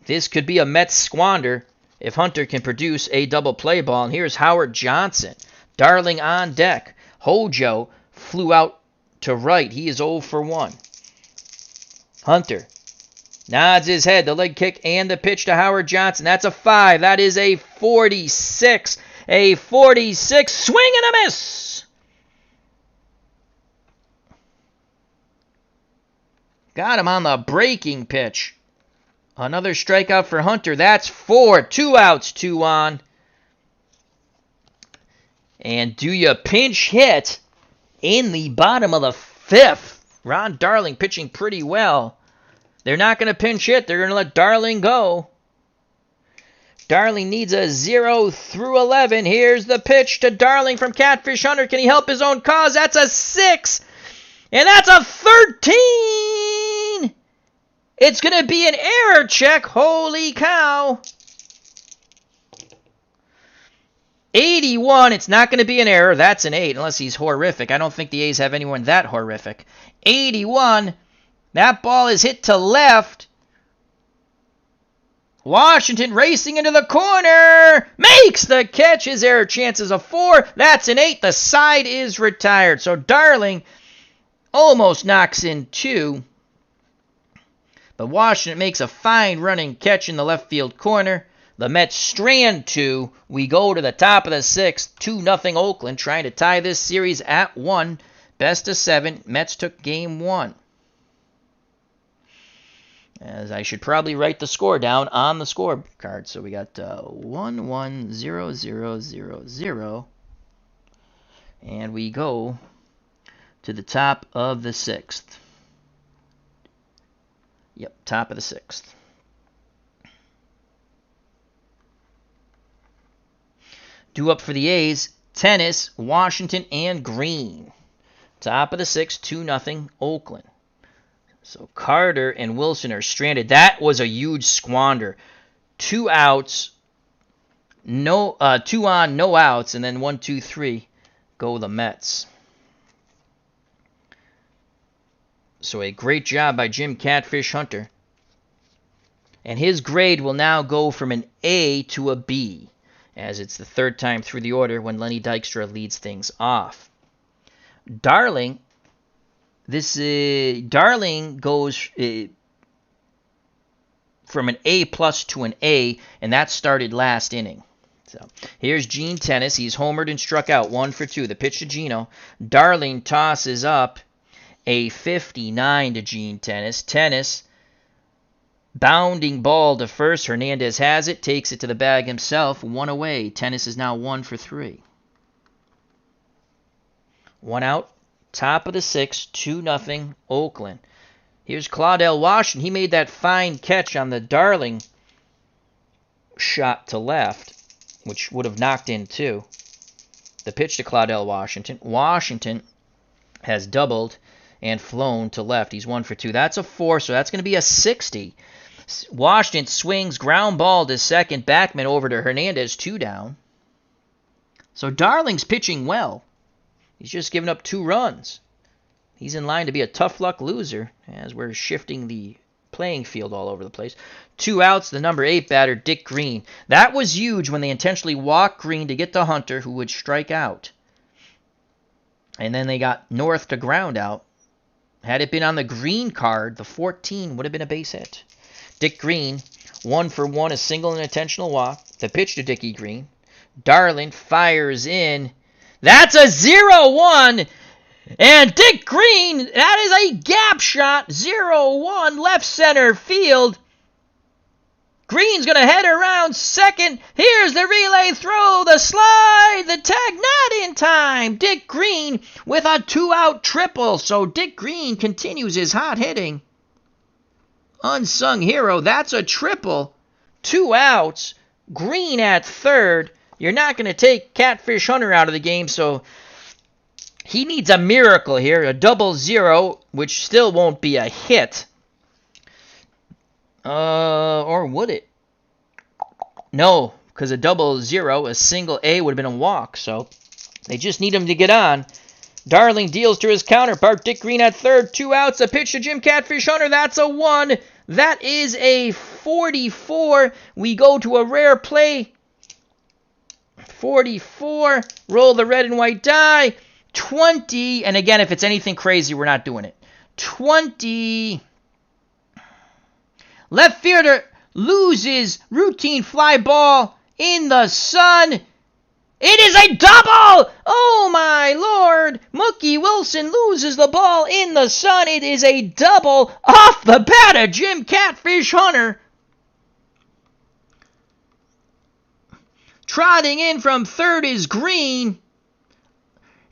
This could be a Mets squander if Hunter can produce a double play ball. And here's Howard Johnson. Darling on deck. Hojo flew out to right. He is 0 for 1. Hunter nods his head. The leg kick and the pitch to Howard Johnson. That's a 5. That is a 46. A 46. Swing and a miss. Got him on the breaking pitch. Another strikeout for Hunter. That's 4. 2 outs, 2 on. And do you pinch hit in the bottom of the 5th? Ron Darling pitching pretty well. They're not going to pinch hit. They're going to let Darling go. Darling needs a 0 through 11. Here's the pitch to Darling from Catfish Hunter. Can he help his own cause? That's a 6. And that's a 13! It's going to be an error check. Holy cow. 81. It's not going to be an error. That's an 8, unless he's horrific. I don't think the A's have anyone that horrific. 81. That ball is hit to left. Washington racing into the corner. Makes the catch. His error chances a 4. That's an 8. The side is retired. So Darling almost knocks in 2. But Washington makes a fine running catch in the left field corner. The Mets strand 2. We go to the top of the 6th. 2-0 Oakland, trying to tie this series at 1. Best of 7. Mets took game 1. As I should probably write the score down on the scorecard. So we got 1-1-0-0-0-0. And we go to the top of the 6th. Yep, top of the 6th. Due up for the A's, Tennis, Washington, and Green. Top of the 6th, 2-0 Oakland. So Carter and Wilson are stranded. That was a huge squander. 2 outs, 2 on, no outs, and then 1, 2, 3 go the Mets. So a great job by Jim Catfish Hunter And his grade will now go from an A to a B, as it's the third time through the order when Lenny Dykstra leads things off. Darling, Darling goes from an A plus to an A, and that started last inning. So here's Gene Tennis. He's homered and struck out 1 for 2. The pitch to Gino. Darling tosses up a 59 to Gene Tennis. Tennis, bounding ball to first. Hernandez has it, takes it to the bag himself. 1 away. Tennis is now 1 for 3. 1 out. Top of the 6th. 2-0 Oakland. Here's Claudel Washington. He made that fine catch on the Darling shot to left, which would have knocked in too. The pitch to Claudel Washington. Washington has doubled and flown to left. He's 1 for 2. That's a 4, so that's going to be a 60. Washington swings, ground ball to second. Backman over to Hernandez, 2 down. So Darling's pitching well. He's just given up 2 runs. He's in line to be a tough luck loser as we're shifting the playing field all over the place. 2 outs, the number 8 batter, Dick Green. That was huge when they intentionally walked Green to get to Hunter, who would strike out. And then they got North to ground out. Had it been on the Green card, the 14 would have been a base hit. Dick Green, 1 for 1, a single and intentional walk. The pitch to Dickie Green. Darling fires in. That's a 0-1. And Dick Green, that is a gap shot, 0-1, left center field. Green's going to head around second. Here's the relay throw, the slide, the tag, not in time. Dick Green with a 2-out triple. So Dick Green continues his hot hitting. Unsung hero, that's a triple. 2 outs, Green at third. You're not going to take Catfish Hunter out of the game, so he needs a miracle here, a 0-0, which still won't be a hit. Or would it? No, because a 0-0, a single A would have been a walk. So they just need him to get on. Darling deals to his counterpart. Dick Green at third, 2 outs. A pitch to Jim Catfish Hunter. That's a 1. That is a 44. We go to a rare play. 44. Roll the red and white die. 20, and again, if it's anything crazy, we're not doing it. 20. Left fielder loses routine fly ball in the sun. It is a double! Oh my lord! Mookie Wilson loses the ball in the sun. It is a double off the bat of Jim Catfish Hunter. Trotting in from third is Green.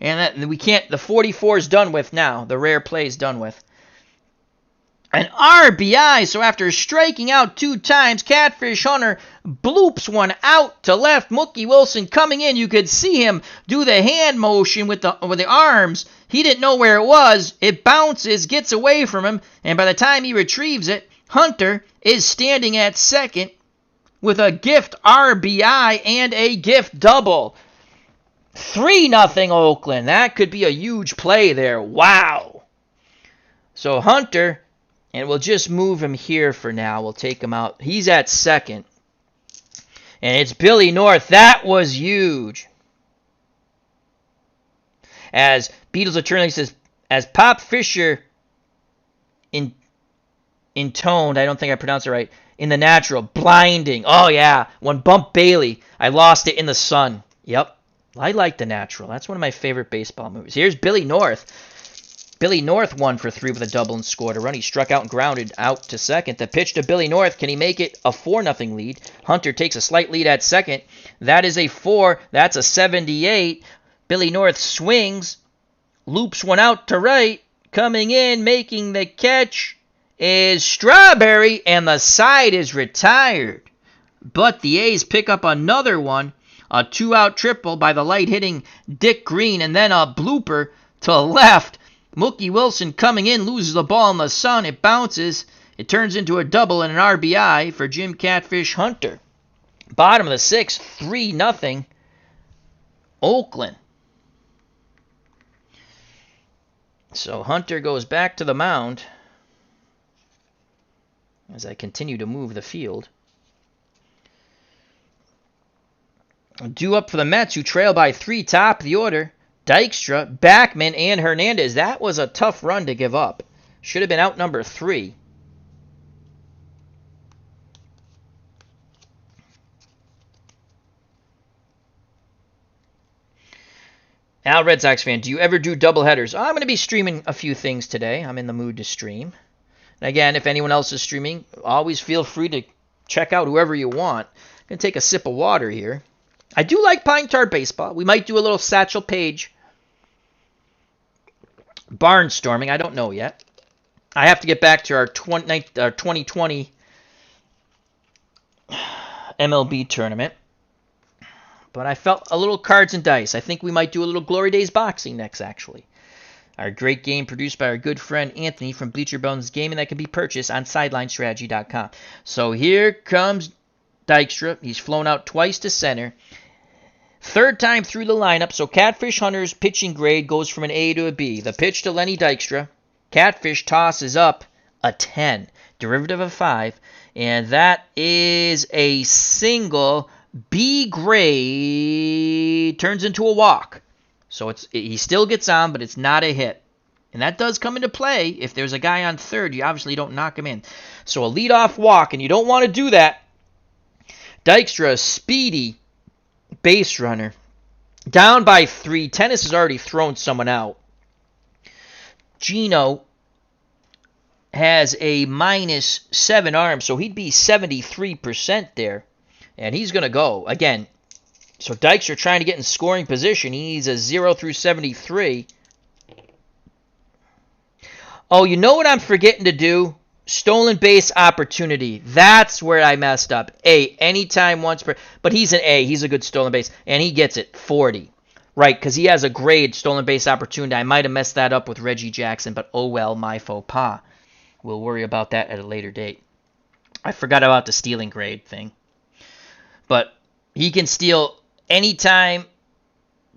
And we can't, the 44 is done with now. The rare play is done with. An RBI, so after striking out 2 times, Catfish Hunter bloops one out to left. Mookie Wilson coming in. You could see him do the hand motion with the arms. He didn't know where it was. It bounces, gets away from him, and by the time he retrieves it, Hunter is standing at second with a gift RBI and a gift double. 3-0 Oakland. That could be a huge play there. Wow. So Hunter, and we'll just move him here for now. We'll take him out. He's at second. And it's Billy North. That was huge. As Beatles attorney says, as Pop Fisher intoned, I don't think I pronounced it right, in The Natural, blinding. Oh yeah, when Bump Bailey, I lost it in the sun. Yep. I like The Natural. That's one of my favorite baseball movies. Here's Billy North. Billy North 1 for 3 with a double and scored a run. He struck out and grounded out to second. The pitch to Billy North. Can he make it a 4-0 lead? Hunter takes a slight lead at second. That is a 4. That's a 78. Billy North swings. Loops one out to right. Coming in, making the catch is Strawberry, and the side is retired. But the A's pick up another one. A 2-out triple by the light-hitting Dick Green, and then a blooper to left. Mookie Wilson coming in, loses the ball in the sun. It bounces. It turns into a double and an RBI for Jim Catfish Hunter. Bottom of the 6th, 3-0 Oakland. So Hunter goes back to the mound. as I continue to move the field. Due up for the Mets, who trail by 3, top of the order. Dykstra, Backman, and Hernandez. That was a tough run to give up. Should have been out number 3. Al, Red Sox fan, do you ever do doubleheaders? I'm going to be streaming a few things today. I'm in the mood to stream. And again, if anyone else is streaming, always feel free to check out whoever you want. I'm going to take a sip of water here. I do like Pine Tar Baseball. We might do a little Satchel Paige barnstorming. I don't know yet. I have to get back to our 2020 MLB tournament. But I felt a little cards and dice. I think we might do a little Glory Days boxing next, actually. Our great game produced by our good friend Anthony from Bleacher Bones Gaming that can be purchased on SidelineStrategy.com. So here comes Dykstra. He's flown out twice to center. Third time through the lineup, so Catfish Hunter's pitching grade goes from an A to a B. The pitch to Lenny Dykstra. Catfish tosses up a 10, derivative of 5, and that is a single B grade, turns into a walk. So he still gets on, but it's not a hit. And that does come into play. If there's a guy on third, you obviously don't knock him in. So a leadoff walk, and you don't want to do that. Dykstra, speedy base runner. Down by 3. Tennis has already thrown someone out. Gino has a -7 arm, so he'd be 73% there. And he's going to go. Again, so Dykstra trying to get in scoring position. He needs a 0 through 73. Oh, you know what I'm forgetting to do? Stolen base opportunity. That's where I messed up. A, anytime once per... But he's an A. He's a good stolen base. And he gets it, 40. Right, because he has a grade stolen base opportunity. I might have messed that up with Reggie Jackson, but oh well, my faux pas. We'll worry about that at a later date. I forgot about the stealing grade thing. But he can steal anytime,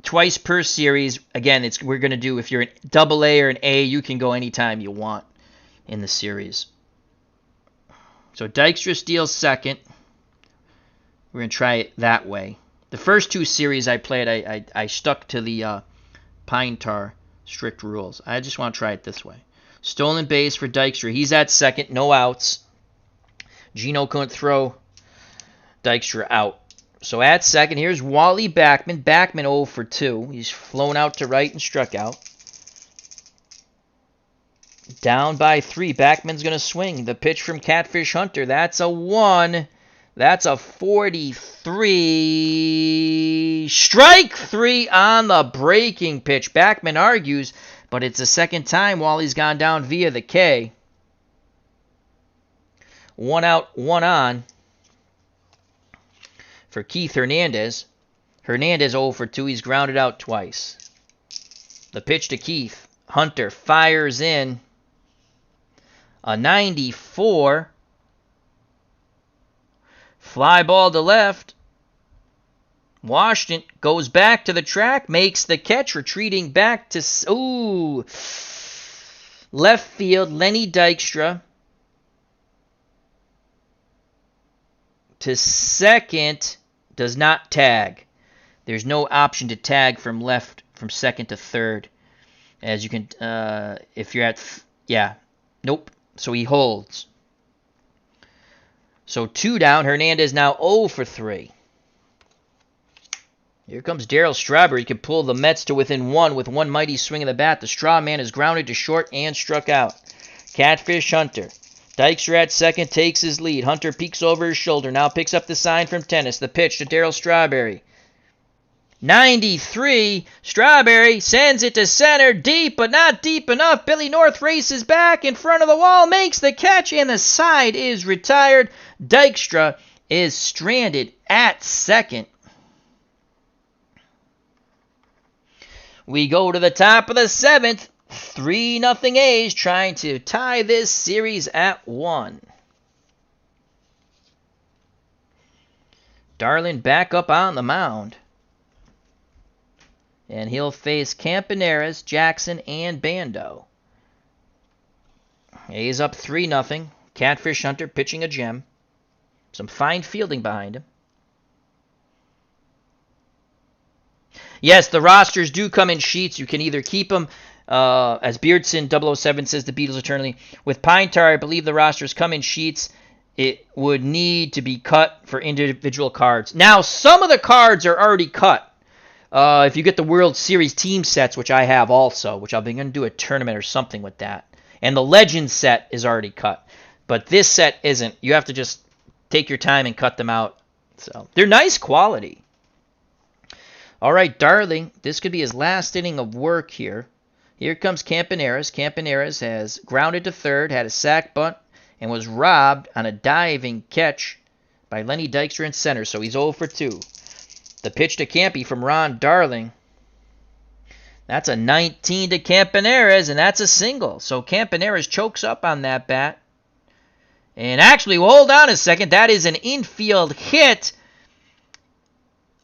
twice per series. Again, we're going to do, if you're an AA or an A, you can go anytime you want in the series. So Dykstra steals second. We're going to try it that way. The first 2 series I played, I stuck to the Pine Tar strict rules. I just want to try it this way. Stolen base for Dykstra. He's at second, no outs. Gino couldn't throw Dykstra out. So at second, here's Wally Backman. Backman 0 for 2. He's flown out to right and struck out. Down by 3. Backman's going to swing. The pitch from Catfish Hunter. That's a 1. That's a 43. Strike 3 on the breaking pitch. Backman argues, but it's the second time Wally's gone down via the K. 1 out, 1 on for Keith Hernandez. Hernandez 0 for 2. He's grounded out twice. The pitch to Keith. Hunter fires in a 94. Fly ball to left. Washington goes back to the track, makes the catch, retreating back to... Ooh! Left field, Lenny Dykstra. To second, does not tag. There's no option to tag from second to third. As you can, if you're at... Yeah. Nope. So he holds. So 2 down. Hernandez now 0 for 3. Here comes Darryl Strawberry. He can pull the Mets to within 1 with one mighty swing of the bat. The straw man is grounded to short and struck out. Catfish Hunter. Dykstra at second takes his lead. Hunter peeks over his shoulder. Now picks up the sign from Tennis. The pitch to Darryl Strawberry. 93. Strawberry sends it to center. Deep, but not deep enough. Billy North races back in front of the wall. Makes the catch, and the side is retired. Dykstra is stranded at second. We go to the top of the 7th. 3-0 A's trying to tie this series at 1. Darlin back up on the mound. And he'll face Campaneris, Jackson, and Bando. A's up 3-0. Catfish Hunter pitching a gem. Some fine fielding behind him. Yes, the rosters do come in sheets. You can either keep them, as Beardson 007 says, the Beatles eternally. With Pine Tar, I believe the rosters come in sheets. It would need to be cut for individual cards. Now, some of the cards are already cut. If you get the World Series team sets, which I have also, which I'll be going to do a tournament or something with that. And the Legends set is already cut. But this set isn't. You have to just take your time and cut them out. So they're nice quality. All right, Darling, this could be his last inning of work here. Here comes Campaneris. Campaneris has grounded to third, had a sac bunt, and was robbed on a diving catch by Lenny Dykstra in center. So he's 0 for 2. The pitch to Campy from Ron Darling. That's a 19 to Campaneris, and that's a single. So Campaneris chokes up on that bat. And actually, well, hold on a second. That is an infield hit.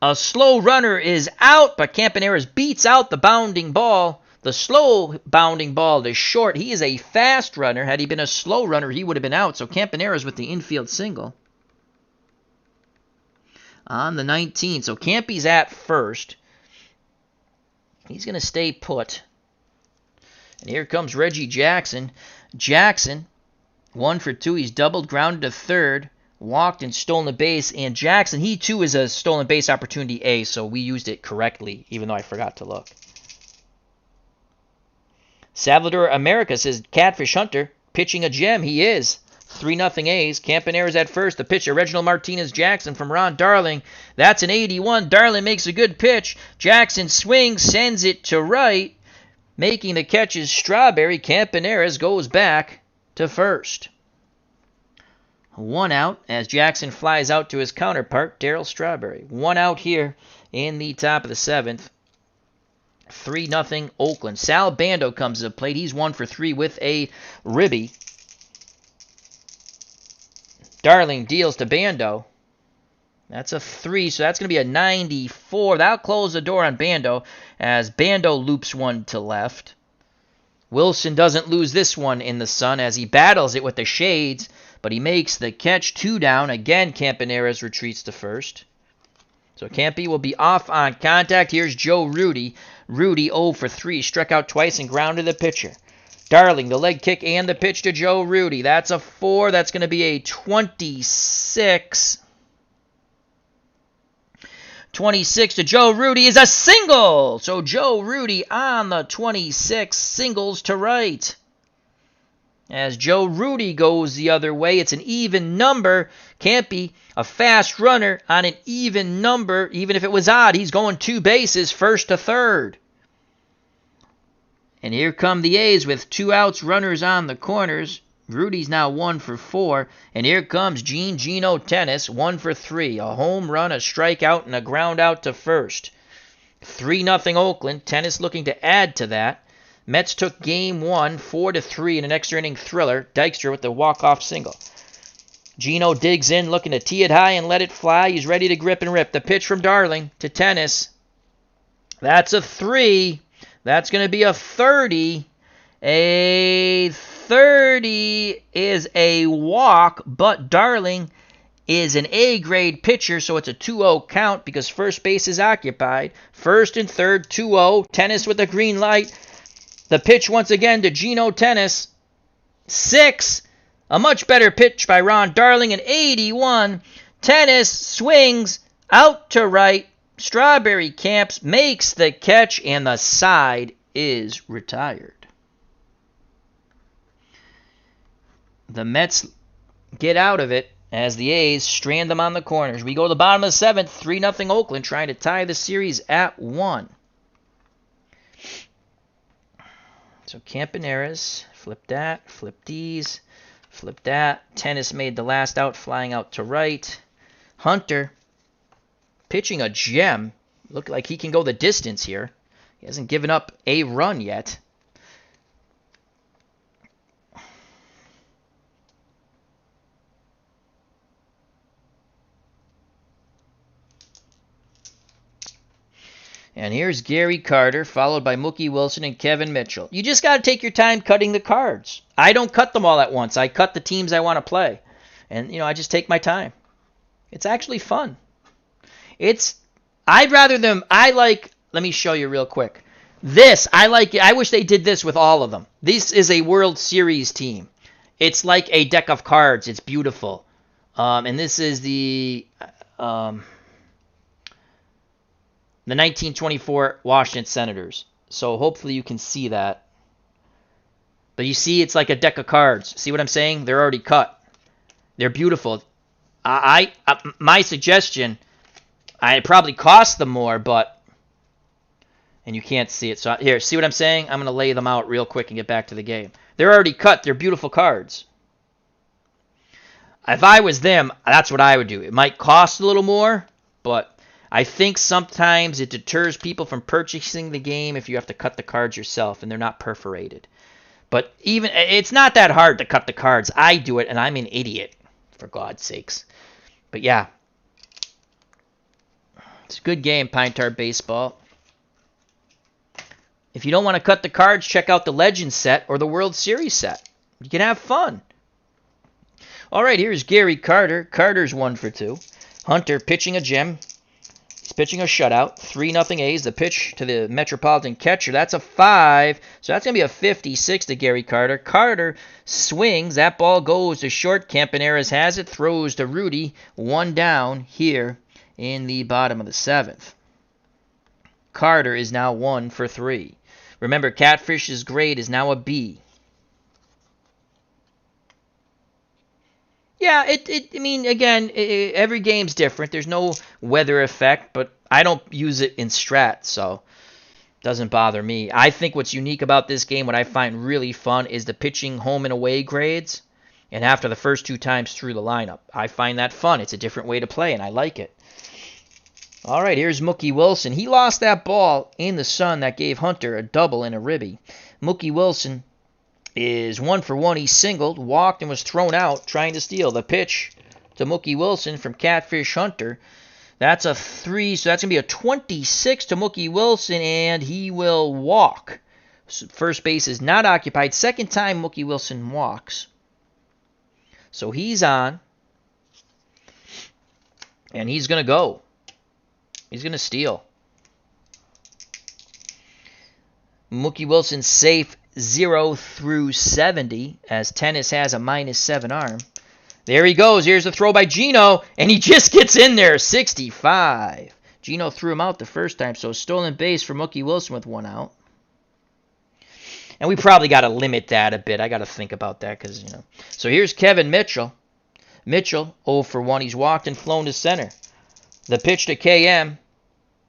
A slow runner is out, but Campaneris beats out the bounding ball. The slow bounding ball to short. He is a fast runner. Had he been a slow runner, he would have been out. So Campaneris with the infield single on the 19. So Campy's at first. He's going to stay put. And here comes Reggie Jackson. Jackson, 1 for 2. He's doubled, grounded to third, walked and stolen a base. And Jackson, he too is a stolen base opportunity A, so we used it correctly, even though I forgot to look. Salvador America says Catfish Hunter pitching a gem. He is. 3-0 A's. Campaneris at first. The pitch to Reginald Martinez Jackson from Ron Darling. That's an 81. Darling makes a good pitch. Jackson swings, sends it to right. Making the catch is Strawberry. Campaneris goes back to first. 1 out as Jackson flies out to his counterpart, Darryl Strawberry. 1 out here in the top of the 7th. 3-0 Oakland. Sal Bando comes to the plate. He's 1 for 3 with a ribby. Darling deals to Bando. That's a 3, so that's going to be a 94. That'll close the door on Bando as Bando loops one to left. Wilson doesn't lose this one in the sun as he battles it with the shades, but he makes the catch. 2 down. Again, Campaneris retreats to first. So Campy will be off on contact. Here's Joe Rudy. Rudy 0 for 3. Struck out twice and grounded the pitcher. Darling, the leg kick and the pitch to Joe Rudy. That's a 4. That's going to be a 26. 26 to Joe Rudy is a single. So Joe Rudy on the 26 singles to right. As Joe Rudy goes the other way, it's an even number. Campy, a fast runner on an even number. Even if it was odd, he's going 2 bases, first to third. And here come the A's with 2 outs, runners on the corners. Rudy's now 1 for 4. And here comes Gino Tennis, 1 for 3. A home run, a strikeout, and a ground out to first. 3-0 Oakland. Tennis looking to add to that. Mets took game 1, 4-3 in an extra inning thriller. Dykstra with the walk-off single. Gino digs in, looking to tee it high and let it fly. He's ready to grip and rip. The pitch from Darling to Tennis. That's a 3. That's going to be a 30. A 30 is a walk, but Darling is an A-grade pitcher, so it's a 2-0 count because first base is occupied. First and third, 2-0. Tennis with a green light. The pitch once again to Gino Tennis. 6. A much better pitch by Ron Darling, an 81. Tennis swings out to right. Strawberry Camps makes the catch, and the side is retired. The Mets get out of it as the A's strand them on the corners. We go to the bottom of the 7th, 3-0 Oakland, trying to tie the series at 1. So Campaneris, flip that, flip these, flip that. Tennis made the last out, flying out to right. Hunter pitching a gem. Look like he can go the distance here. He hasn't given up a run yet. And here's Gary Carter, followed by Mookie Wilson and Kevin Mitchell. You just got to take your time cutting the cards. I don't cut them all at once. I cut the teams I want to play. And, I just take my time. It's actually fun. Let me show you real quick. I wish they did this with all of them. This is a World Series team. It's like a deck of cards. It's beautiful. And this is the 1924 Washington Senators. So hopefully you can see that. But you see, it's like a deck of cards. See what I'm saying? They're already cut. They're beautiful. My suggestion, I probably cost them more, and you can't see it. So here, see what I'm saying? I'm going to lay them out real quick and get back to the game. They're already cut. They're beautiful cards. If I was them, that's what I would do. It might cost a little more, but I think sometimes it deters people from purchasing the game if you have to cut the cards yourself and they're not perforated. But it's not that hard to cut the cards. I do it, and I'm an idiot, for God's sakes. But yeah, it's a good game, Pine Tar Baseball. If you don't want to cut the cards, check out the Legends set or the World Series set. You can have fun. All right, here's Gary Carter. Carter's 1 for 2. Hunter pitching a gem. He's pitching a shutout. 3-0 A's. The pitch to the Metropolitan catcher. That's a 5. So that's going to be a 56 to Gary Carter. Carter swings. That ball goes to short. Campaneris has it. Throws to Rudy. 1 down here in the bottom of the 7th. Carter is now 1 for 3. Remember, Catfish's grade is now a B. Yeah, every game's different. There's no weather effect, but I don't use it in strat, so it doesn't bother me. I think what's unique about this game, what I find really fun, is the pitching home and away grades, and after the first 2 times through the lineup. I find that fun. It's a different way to play, and I like it. All right, here's Mookie Wilson. He lost that ball in the sun that gave Hunter a double and a ribby. Mookie Wilson is 1 for 1. He singled, walked, and was thrown out trying to steal. The pitch to Mookie Wilson from Catfish Hunter. That's a 3, so that's going to be a 26 to Mookie Wilson, and he will walk. So first base is not occupied. Second time Mookie Wilson walks. So he's on, and he's going to go. He's going to steal. Mookie Wilson safe 0 through 70, as Tennis has a -7 arm. There he goes. Here's the throw by Gino, and he just gets in there. 65. Gino threw him out the first time, so stolen base for Mookie Wilson with 1 out. And we probably got to limit that a bit. I got to think about that because, So here's Kevin Mitchell. Mitchell, 0 for 1. He's walked and flown to center. The pitch to KM.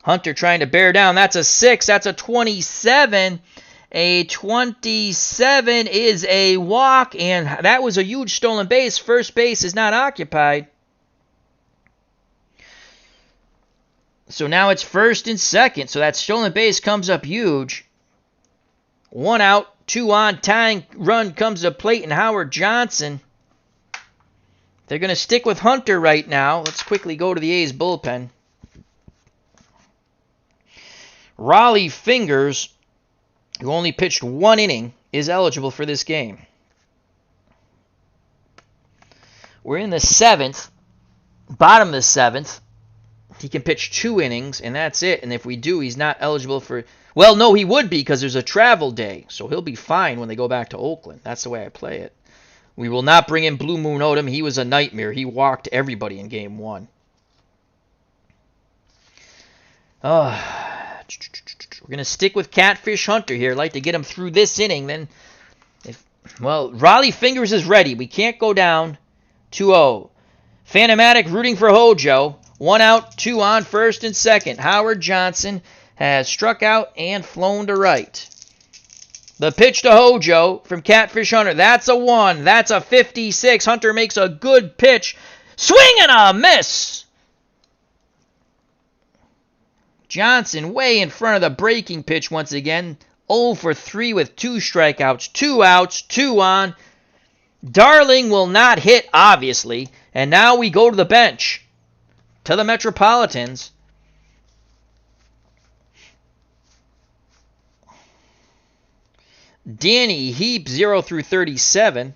Hunter trying to bear down. That's a 6. That's a 27. A 27 is a walk, and that was a huge stolen base. First base is not occupied. So now it's first and second. So that stolen base comes up huge. 1 out, 2 on. Tying run comes to plate, and Howard Johnson. They're going to stick with Hunter right now. Let's quickly go to the A's bullpen. Raleigh Fingers, who only pitched 1 inning, is eligible for this game. We're in the 7th, bottom of the 7th. He can pitch 2 innings, and that's it. And if we do, he's not eligible for... Well, no, he would be because there's a travel day. So he'll be fine when they go back to Oakland. That's the way I play it. We will not bring in Blue Moon Odom. He was a nightmare. He walked everybody in Game 1. We're going to stick with Catfish Hunter here. I'd like to get him through this inning. Then, Raleigh Fingers is ready. We can't go down 2-0. Phantomatic rooting for Hojo. 1 out, 2 on, first and second. Howard Johnson has struck out and flown to right. The pitch to Hojo from Catfish Hunter. That's a 1. That's a 56. Hunter makes a good pitch. Swing and a miss. Johnson way in front of the breaking pitch once again. 0 for 3 with 2 strikeouts. 2 outs, 2 on. Darling will not hit, obviously. And now we go to the bench. To the Metropolitans. Danny Heap, 0 through 37.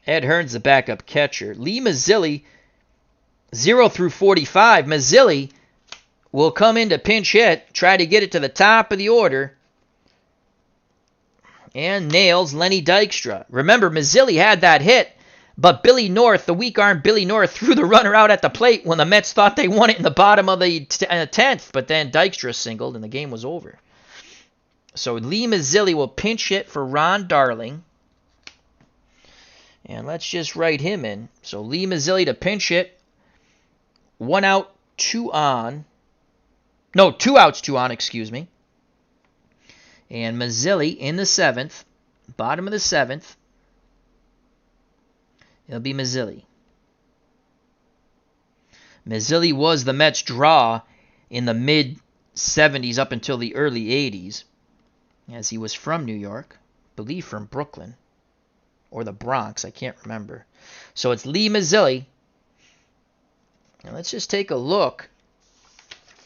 Ed Hearn's the backup catcher. Lee Mazzilli, 0 through 45. Mazzilli will come in to pinch hit, try to get it to the top of the order, and nails Lenny Dykstra. Remember, Mazzilli had that hit, but Billy North, the weak-armed Billy North, threw the runner out at the plate when the Mets thought they won it in the bottom of the 10th, but then Dykstra singled, and the game was over. So Lee Mazzilli will pinch hit for Ron Darling. And let's just write him in. So Lee Mazzilli to pinch hit. 1 out, 2 on. No, 2 outs, 2 on, excuse me. And Mazzilli in the 7th. Bottom of the 7th. It'll be Mazzilli. Mazzilli was the Mets' draw in the mid-70s up until the early 80s. As he was from New York. I believe from Brooklyn. Or the Bronx, I can't remember. So it's Lee Mazzilli. And let's just take a look.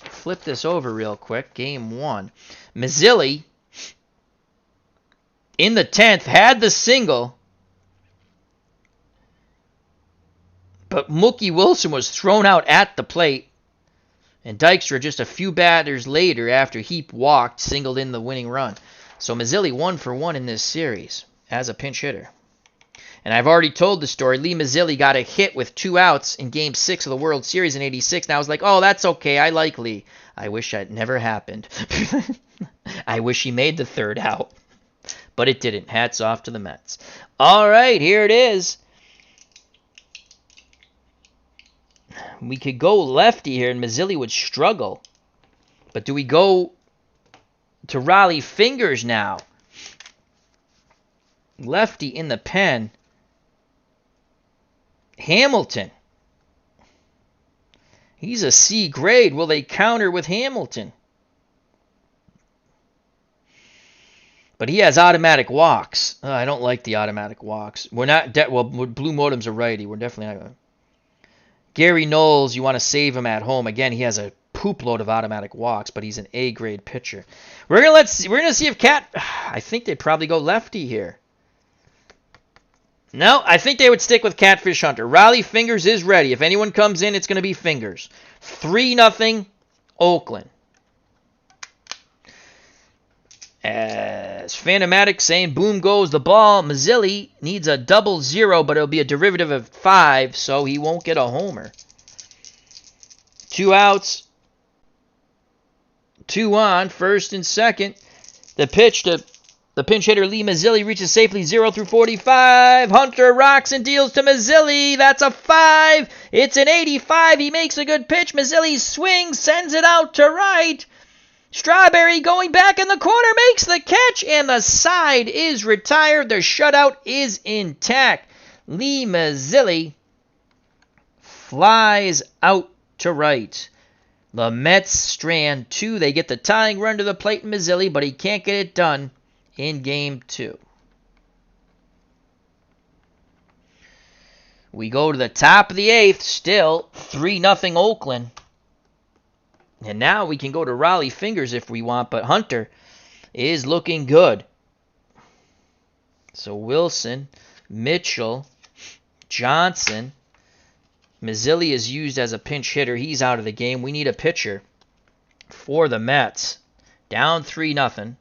Flip this over real quick. Game 1. Mazzilli, in the 10th, had the single. But Mookie Wilson was thrown out at the plate. And Dykstra, just a few batters later, after Heap walked, singled in the winning run. So Mazzilli 1 for 1 in this series as a pinch hitter. And I've already told the story. Lee Mazzilli got a hit with 2 outs in Game 6 of the World Series in '86. And I was like, oh, that's okay. I like Lee. I wish that never happened. I wish he made the 3rd out. But it didn't. Hats off to the Mets. All right, here it is. We could go lefty here, and Mazzilli would struggle. But do we go to Raleigh Fingers now? Lefty in the pen. Hamilton. He's a C grade. Will they counter with Hamilton? But he has automatic walks. I don't like the automatic walks. We're not... well, Blue Modem's a righty. We're definitely not... Gary Knowles, you want to save him at home. Again, he has a poop load of automatic walks, but he's an A-grade pitcher. We're gonna see if Cat... I think they'd probably go lefty here. No, I think they would stick with Catfish Hunter. Raleigh Fingers is ready. If anyone comes in, it's going to be Fingers. 3-0 Oakland. As Phantomatic saying, boom goes the ball. Mazzilli needs a 00, but it'll be a derivative of 5, so he won't get a homer. 2 outs. 2 on, first and second. The pitch to the pinch hitter Lee Mazzilli reaches safely 0 through 45. Hunter rocks and deals to Mazzilli. That's a 5. It's an 85. He makes a good pitch. Mazzilli swings, sends it out to right. Strawberry going back in the corner, makes the catch, and the side is retired. The shutout is intact. Lee Mazzilli flies out to right. The Mets strand 2. They get the tying run to the plate in Mazzilli, but he can't get it done in Game 2. We go to the top of the 8th, still 3-0 Oakland. And now we can go to Raleigh Fingers if we want, but Hunter is looking good. So Wilson, Mitchell, Johnson. Mazzilli is used as a pinch hitter. He's out of the game. We need a pitcher for the Mets. Down 3-0.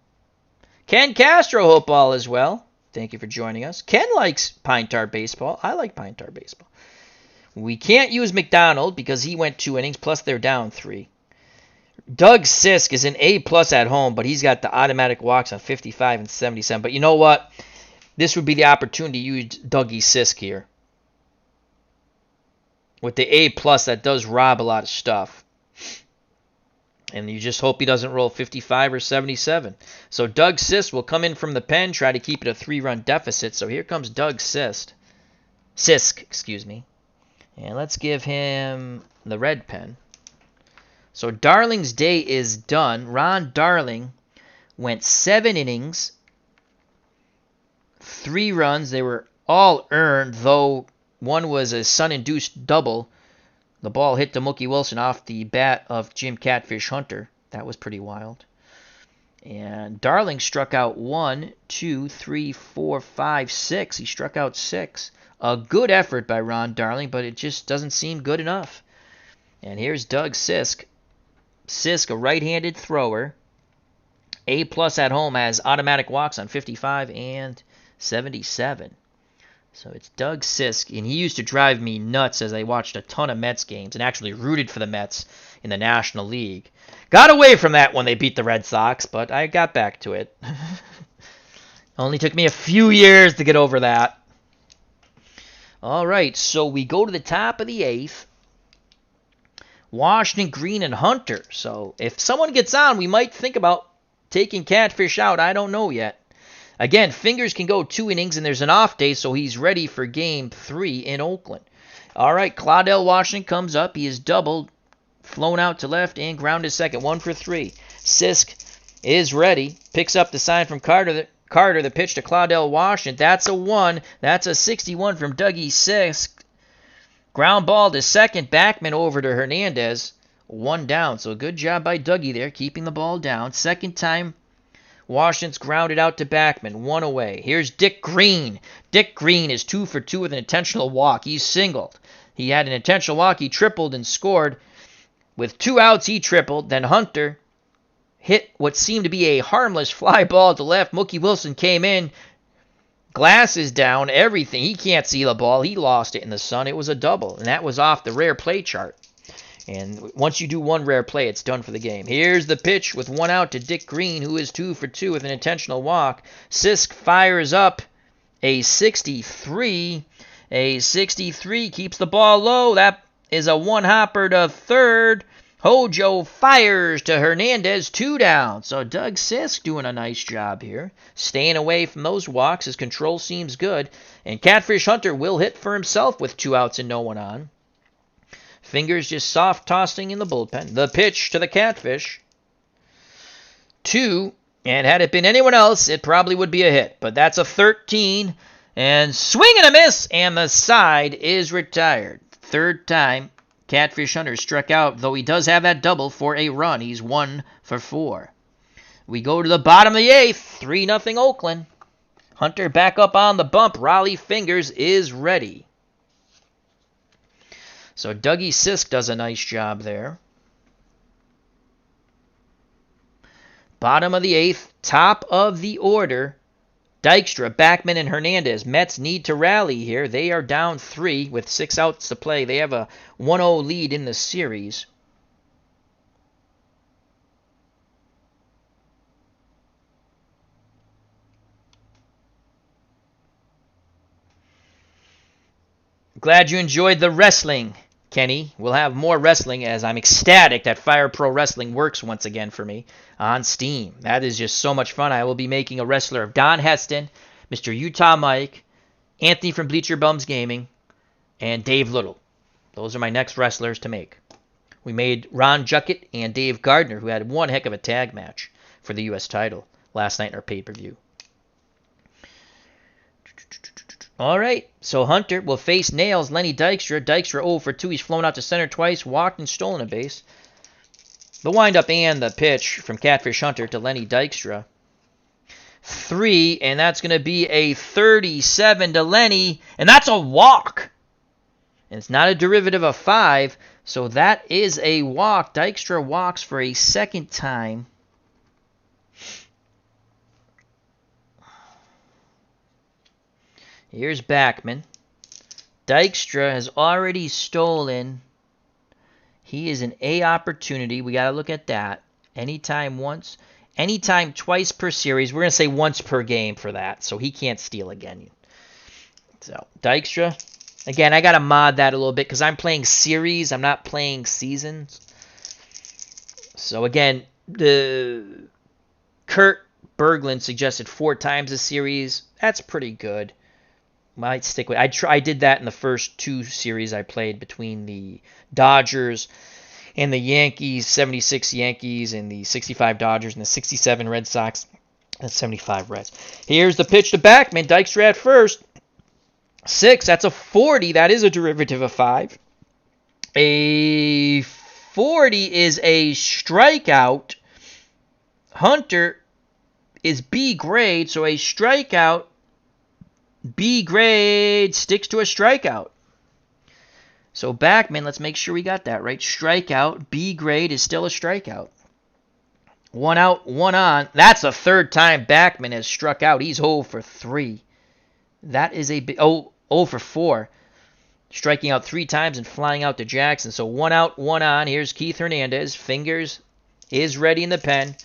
Ken Castro, hope all is well. Thank you for joining us. Ken likes Pine Tar Baseball. I like Pine Tar Baseball. We can't use McDonald because he went 2 innings, plus they're down 3. Doug Sisk is an A+ at home, but he's got the automatic walks on 55 and 77. But you know what? This would be the opportunity to use Dougie Sisk here. With the A+, that does rob a lot of stuff. And you just hope he doesn't roll 55 or 77. So Doug Sisk will come in from the pen, try to keep it a 3-run deficit. So here comes Doug Sisk. Excuse me. And let's give him the red pen. So Darling's day is done. Ron Darling went 7 innings, 3 runs. They were all earned, though one was a sun-induced double. The ball hit to Mookie Wilson off the bat of Jim Catfish Hunter. That was pretty wild. And Darling struck out 1, 2, 3, 4, 5, 6. He struck out 6. A good effort by Ron Darling, but it just doesn't seem good enough. And here's Doug Sisk. Sisk, a right-handed thrower. A+ at home, has automatic walks on 55 and 77. So it's Doug Sisk, and he used to drive me nuts as I watched a ton of Mets games and actually rooted for the Mets in the National League. Got away from that when they beat the Red Sox, but I got back to it. Only took me a few years to get over that. All right, so we go to the top of the 8th. Washington, Green, and Hunter. So if someone gets on, we might think about taking Catfish out. I don't know yet. Again, Fingers can go 2 innings, and there's an off day, so he's ready for Game 3 in Oakland. All right, Claudell Washington comes up. He is doubled, flown out to left, and grounded second. 1 for 3. Sisk is ready. Picks up the sign from Carter. The pitch to Claudell Washington. That's a 1. That's a 61 from Dougie Sisk. Ground ball to second. Backman over to Hernandez. 1 down. So good job by Dougie there, keeping the ball down. Second time Washington's grounded out to Backman. 1 away. Here's Dick Green. Dick Green is 2 for 2 with an intentional walk. He's singled. He had an intentional walk. He tripled and scored. With 2 outs, he tripled. Then Hunter hit what seemed to be a harmless fly ball to left. Mookie Wilson came in. Glasses down. Everything. He can't see the ball. He lost it in the sun. It was a double. And that was off the rare play chart. And once you do 1 rare play, it's done for the game. Here's the pitch with 1 out to Dick Green, who is 2 for 2 with an intentional walk. Sisk fires up a 63. A 63 keeps the ball low. That is a 1-hopper to third. Hojo fires to Hernandez, 2 down. So Doug Sisk doing a nice job here. Staying away from those walks. His control seems good. And Catfish Hunter will hit for himself with 2 outs and no one on. Fingers just soft tossing in the bullpen. The pitch to the Catfish. 2. And had it been anyone else, it probably would be a hit. But that's a 13. And swing and a miss. And the side is retired. Third time Catfish Hunter struck out, though he does have that double for a run. He's 1 for 4. We go to the bottom of the 8th. 3-0 Oakland. Hunter back up on the bump. Raleigh Fingers is ready. So Dougie Sisk does a nice job there. Bottom of the 8th, top of the order. Dykstra, Backman, and Hernandez. Mets need to rally here. They are down 3 with 6 outs to play. They have a 1-0 lead in the series. Glad you enjoyed the wrestling, Kenny. We'll have more wrestling, as I'm ecstatic that Fire Pro Wrestling works once again for me on Steam. That is just so much fun. I will be making a wrestler of Don Heston, Mr. Utah Mike, Anthony from Bleacher Bums Gaming, and Dave Little. Those are my next wrestlers to make. We made Ron Juckett and Dave Gardner, who had one heck of a tag match for the U.S. title last night in our pay-per-view. All right, so Hunter will face Nails Lenny Dykstra. Dykstra 0 for 2. He's flown out to center twice, walked and stolen a base. The windup and the pitch from Catfish Hunter to Lenny Dykstra. 3, and that's going to be a 37 to Lenny, and that's a walk. And it's not a derivative of 5, so that is a walk. Dykstra walks for a second time. Here's Backman. Dykstra has already stolen. He is an A opportunity. We got to look at that. Anytime once. Anytime twice per series. We're going to say once per game for that. So he can't steal again. So Dykstra. Again, I got to mod that a little bit because I'm playing series. I'm not playing seasons. So again, the Kurt Berglund suggested 4 times a series. That's pretty good. Might stick with. I did that in the first 2 series I played between the Dodgers and the Yankees, 76 Yankees, and the 65 Dodgers, and the 67 Red Sox, and 75 Reds. Here's the pitch to Backman. Dykstra at first. 6, that's a 40. That is a derivative of 5. A 40 is a strikeout. Hunter is B grade, so a strikeout, B grade sticks to a strikeout. So Backman, let's make sure we got that right. Strikeout, B grade is still a strikeout. 1 out, 1 on. That's the third time Backman has struck out. He's 0 for 3. That is a big, 0 for 4. Striking out 3 times and flying out to Jackson. So 1 out, 1 on. Here's Keith Hernandez. Fingers is ready in the pen.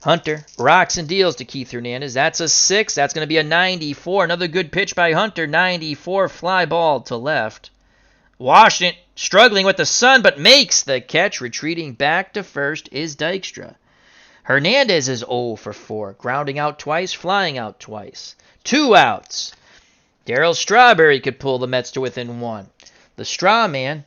Hunter rocks and deals to Keith Hernandez. That's a 6. That's going to be a 94. Another good pitch by Hunter. 94 fly ball to left. Washington struggling with the sun, but makes the catch. Retreating back to first is Dykstra. Hernandez is 0 for 4. Grounding out twice, flying out twice. 2 outs. Darryl Strawberry could pull the Mets to within 1. The Straw Man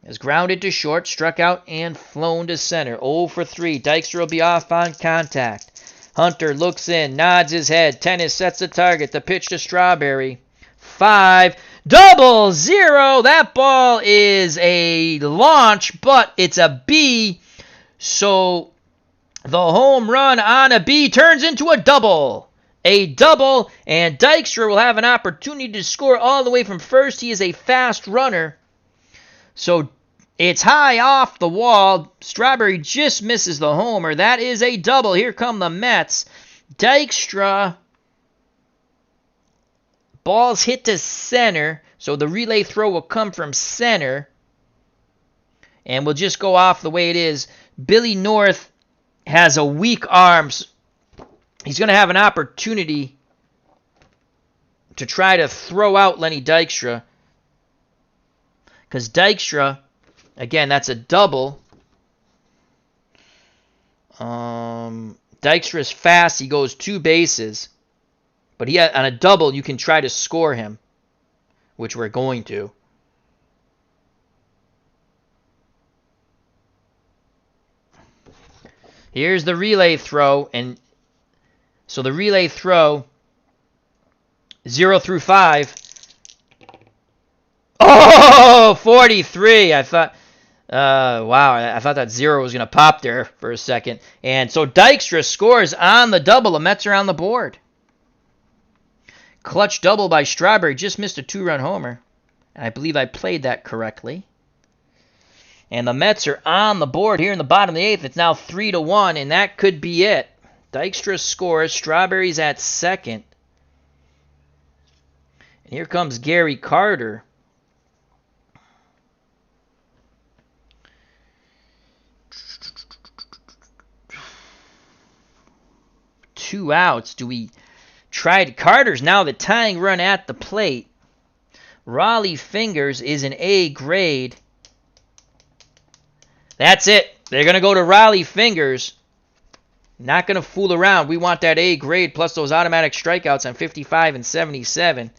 has grounded to short, struck out, and flown to center. 0 for 3. Dykstra will be off on contact. Hunter looks in, nods his head. Tennis sets the target. The pitch to Strawberry. 5. 0-0. That ball is a launch, but it's a B. So the home run on a B turns into a double. A double, and Dykstra will have an opportunity to score all the way from first. He is a fast runner. So it's high off the wall. Strawberry just misses the homer. That is a double. Here come the Mets. Dykstra. Ball's hit to center. So the relay throw will come from center. And we'll just go off the way it is. Billy North has a weak arm. He's going to have an opportunity to try to throw out Lenny Dykstra. Because Dykstra, again, that's a double. Dykstra is fast. He goes 2 bases. But on a double, you can try to score him, which we're going to. Here's the relay throw. And so the relay throw, 0 through 5. Oh, 43. I thought, wow, I thought that 0 was going to pop there for a second. And so Dykstra scores on the double. The Mets are on the board. Clutch double by Strawberry. Just missed a 2-run homer. And I believe I played that correctly. And the Mets are on the board here in the bottom of the 8th. It's now 3-1, and that could be it. Dykstra scores. Strawberry's at second. And here comes Gary Carter. Two outs. Do we try to... Carter's now the tying run at the plate. Raleigh Fingers is an A grade. That's it. They're going to go to Raleigh Fingers. Not going to fool around. We want that A grade plus those automatic strikeouts on 55 and 77.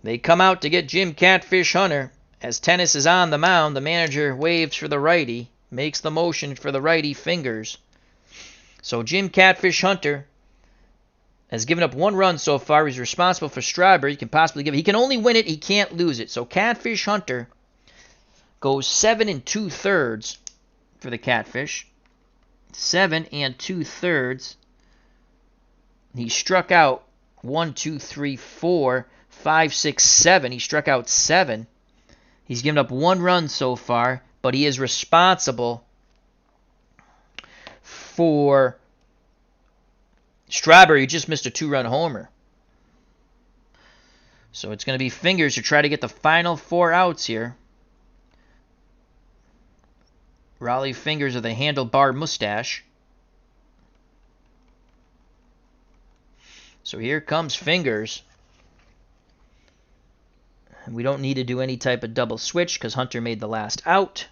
They come out to get Jim Catfish Hunter. As Tennis is on the mound, the manager waves for the righty. Makes the motion for the righty Fingers. So Jim Catfish Hunter has given up 1 run so far. He's responsible for Strawberry. He can possibly give it. He can only win it. He can't lose it. So Catfish Hunter goes 7 2/3 for the Catfish. 7 2/3. He struck out 1, 2, 3, 4, 5, 6, 7. He struck out 7. He's given up 1 run so far, but he is responsible for Strawberry, who just missed a 2-run homer. So it's going to be Fingers to try to get the final 4 outs here. Raleigh Fingers of the handlebar mustache. So here comes Fingers. We don't need to do any type of double switch because Hunter made the last out.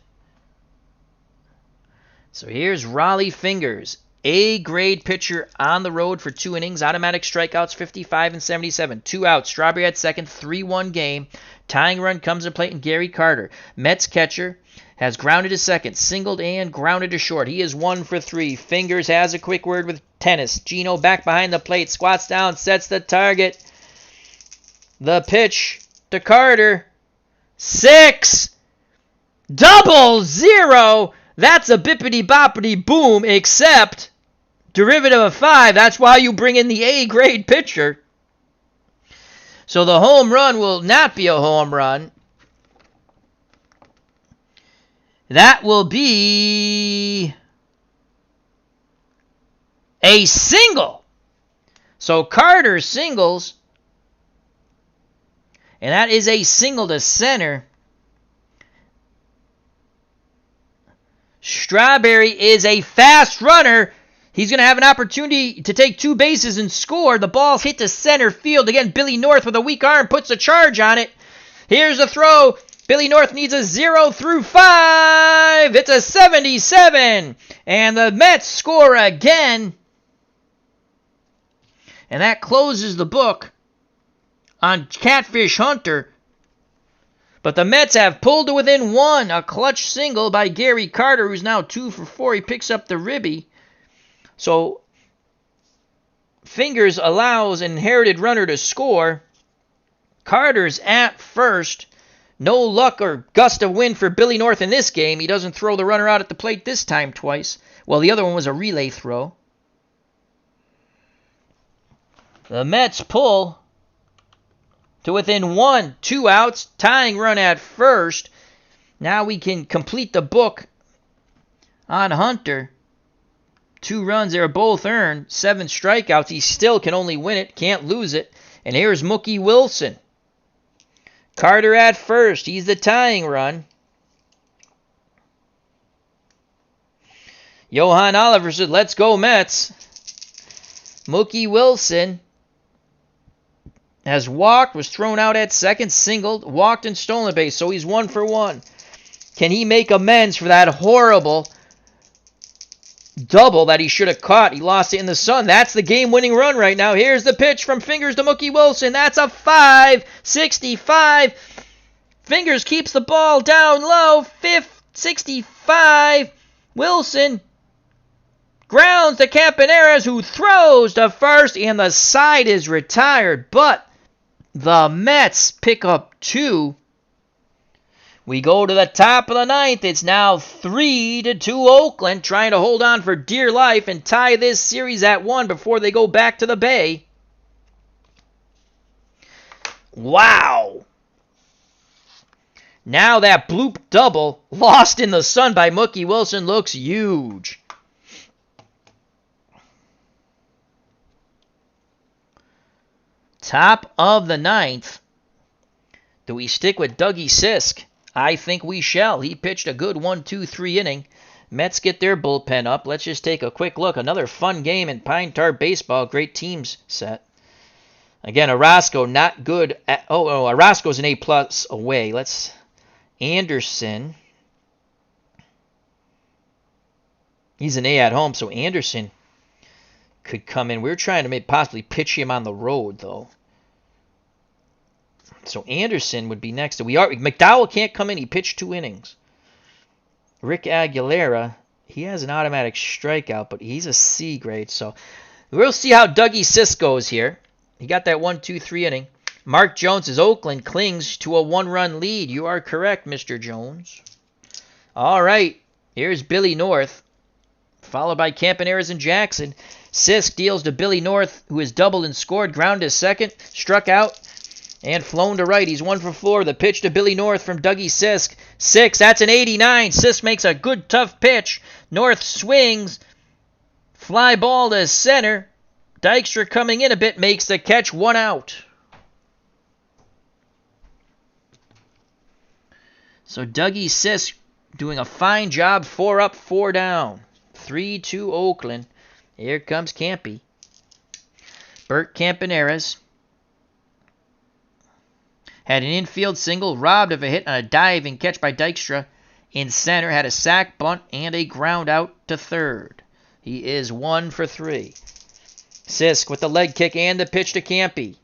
So here's Raleigh Fingers. A grade pitcher on the road for 2 innings. Automatic strikeouts 55 and 77. 2 outs. Strawberry at second. 3-1 game. Tying run comes to plate and Gary Carter. Mets catcher has grounded to second. Singled and grounded to short. He is 1 for 3. Fingers has a quick word with Tennis. Gino back behind the plate. Squats down. Sets the target. The pitch to Carter. 6. 0-0. That's a bippity-boppity boom, except derivative of 5. That's why you bring in the A-grade pitcher. So the home run will not be a home run. That will be a single. So Carter singles. And that is a single to center. Strawberry is a fast runner. He's going to have an opportunity to take 2 bases and score. The ball's hit to center field. Again, Billy North with a weak arm puts a charge on it. Here's the throw. Billy North needs a 0 through 5. It's a 77. And the Mets score again. And that closes the book on Catfish Hunter. But the Mets have pulled to within 1. A clutch single by Gary Carter, who's now 2 for 4. He picks up the ribby. So Fingers allows an inherited runner to score. Carter's at first. No luck or gust of wind for Billy North in this game. He doesn't throw the runner out at the plate this time twice. Well, the other one was a relay throw. The Mets pull to within 1, 2 outs, tying run at first. Now we can complete the book on Hunter. 2 runs, they're both earned. 7 strikeouts. He still can only win it, can't lose it. And here's Mookie Wilson. Carter at first. He's the tying run. Johan Oliver said, "Let's go Mets." Mookie Wilson has walked, was thrown out at second, singled, walked and stolen base, so he's 1 for 1. Can he make amends for that horrible double that he should have caught? He lost it in the sun. That's the game-winning run right now. Here's the pitch from Fingers to Mookie Wilson. That's a 5-65. Fingers keeps the ball down low. 65. Wilson grounds to Campaneris, who throws to first, and the side is retired. But the Mets pick up 2. We go to the top of the 9th. It's now 3-2 Oakland, trying to hold on for dear life and tie this series at 1 before they go back to the Bay. Wow. Now that bloop double, lost in the sun by Mookie Wilson, looks huge. Top of the 9th. Do we stick with Dougie Sisk? I think we shall. He pitched a good 1-2-3 inning. Mets get their bullpen up. Let's just take a quick look. Another fun game in Pine Tar baseball. Great teams set. Again, Orozco not good. Orozco's an A+ away. Anderson. He's an A at home, so Anderson could come in. We're trying to possibly pitch him on the road, though. So Anderson would be next. McDowell can't come in. He pitched 2 innings. Rick Aguilera, he has an automatic strikeout, but he's a C grade. So we'll see how Dougie Sisk goes here. He got that 1-2-3 inning. Mark Jones' Oakland clings to a 1-run lead. You are correct, Mr. Jones. All right. Here's Billy North, followed by Campaneris and Jackson. Sisk deals to Billy North, who has doubled and scored. Ground to second. Struck out. And flown to right. He's 1 for 4. The pitch to Billy North from Dougie Sisk. 6. That's an 89. Sisk makes a good, tough pitch. North swings. Fly ball to center. Dykstra coming in a bit. Makes the catch. 1 out. So Dougie Sisk doing a fine job. 4 up, 4 down. 3-2 Oakland. Here comes Campy. Bert Campaneris had an infield single, robbed of a hit on a diving catch by Dykstra. In center, had a sac bunt and a ground out to third. He is 1 for 3. Sisk with the leg kick and the pitch to Campy.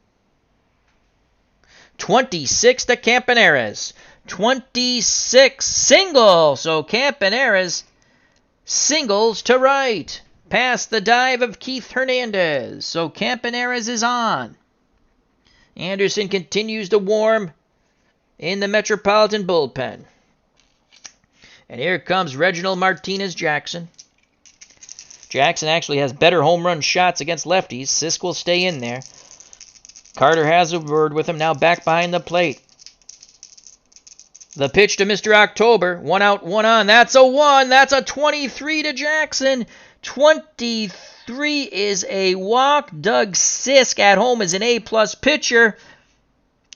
26 to Campaneris. 26 single. So Campaneris singles to right. Past the dive of Keith Hernandez. So Campaneris is on. Anderson continues to warm in the Metropolitan bullpen. And here comes Reginald Martinez Jackson. Jackson actually has better home run shots against lefties. Sisk will stay in there. Carter has a word with him, now back behind the plate. The pitch to Mr. October. 1 out, 1 on. That's a 1. That's a 23 to Jackson. 23 is a walk. Doug Sisk at home is an A-plus pitcher.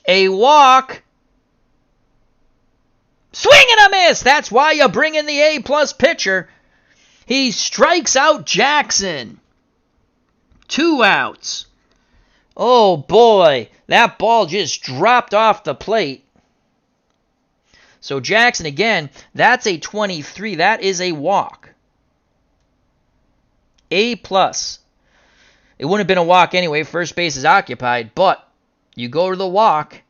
A walk. Swing and a miss. That's why you bring in the A-plus pitcher. He strikes out Jackson. 2 outs. Oh, boy. That ball just dropped off the plate. So Jackson, again, that's a 23. That is a walk. A-plus. It wouldn't have been a walk anyway. First base is occupied. But you go to the walk,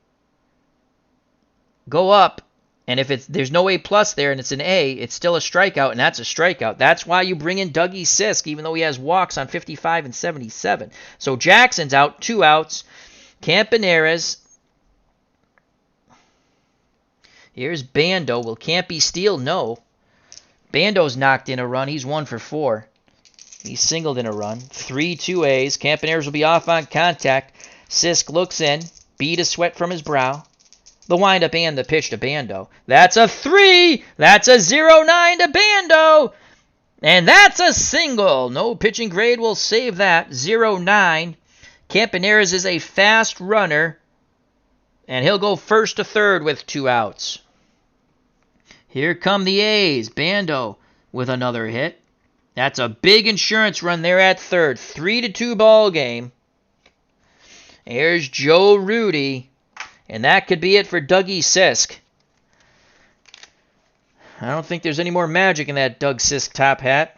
go up, and if there's no A-plus there and it's an A, it's still a strikeout, and that's a strikeout. That's why you bring in Dougie Sisk, even though he has walks on 55 and 77. So Jackson's out, 2 outs. Campaneris. Here's Bando. Will Campy steal? No. Bando's knocked in a run. He's 1 for 4. He singled in a run. 3-2 A's. Campaneris will be off on contact. Sisk looks in. Bead a sweat from his brow. The windup and the pitch to Bando. That's a 3. That's a 0-9 to Bando. And that's a single. No pitching grade will save that. 0-9. Campaneris is a fast runner. And he'll go first to third with 2 outs. Here come the A's. Bando with another hit. That's a big insurance run there at third. 3-2 ball game. Here's Joe Rudy. And that could be it for Dougie Sisk. I don't think there's any more magic in that Doug Sisk top hat.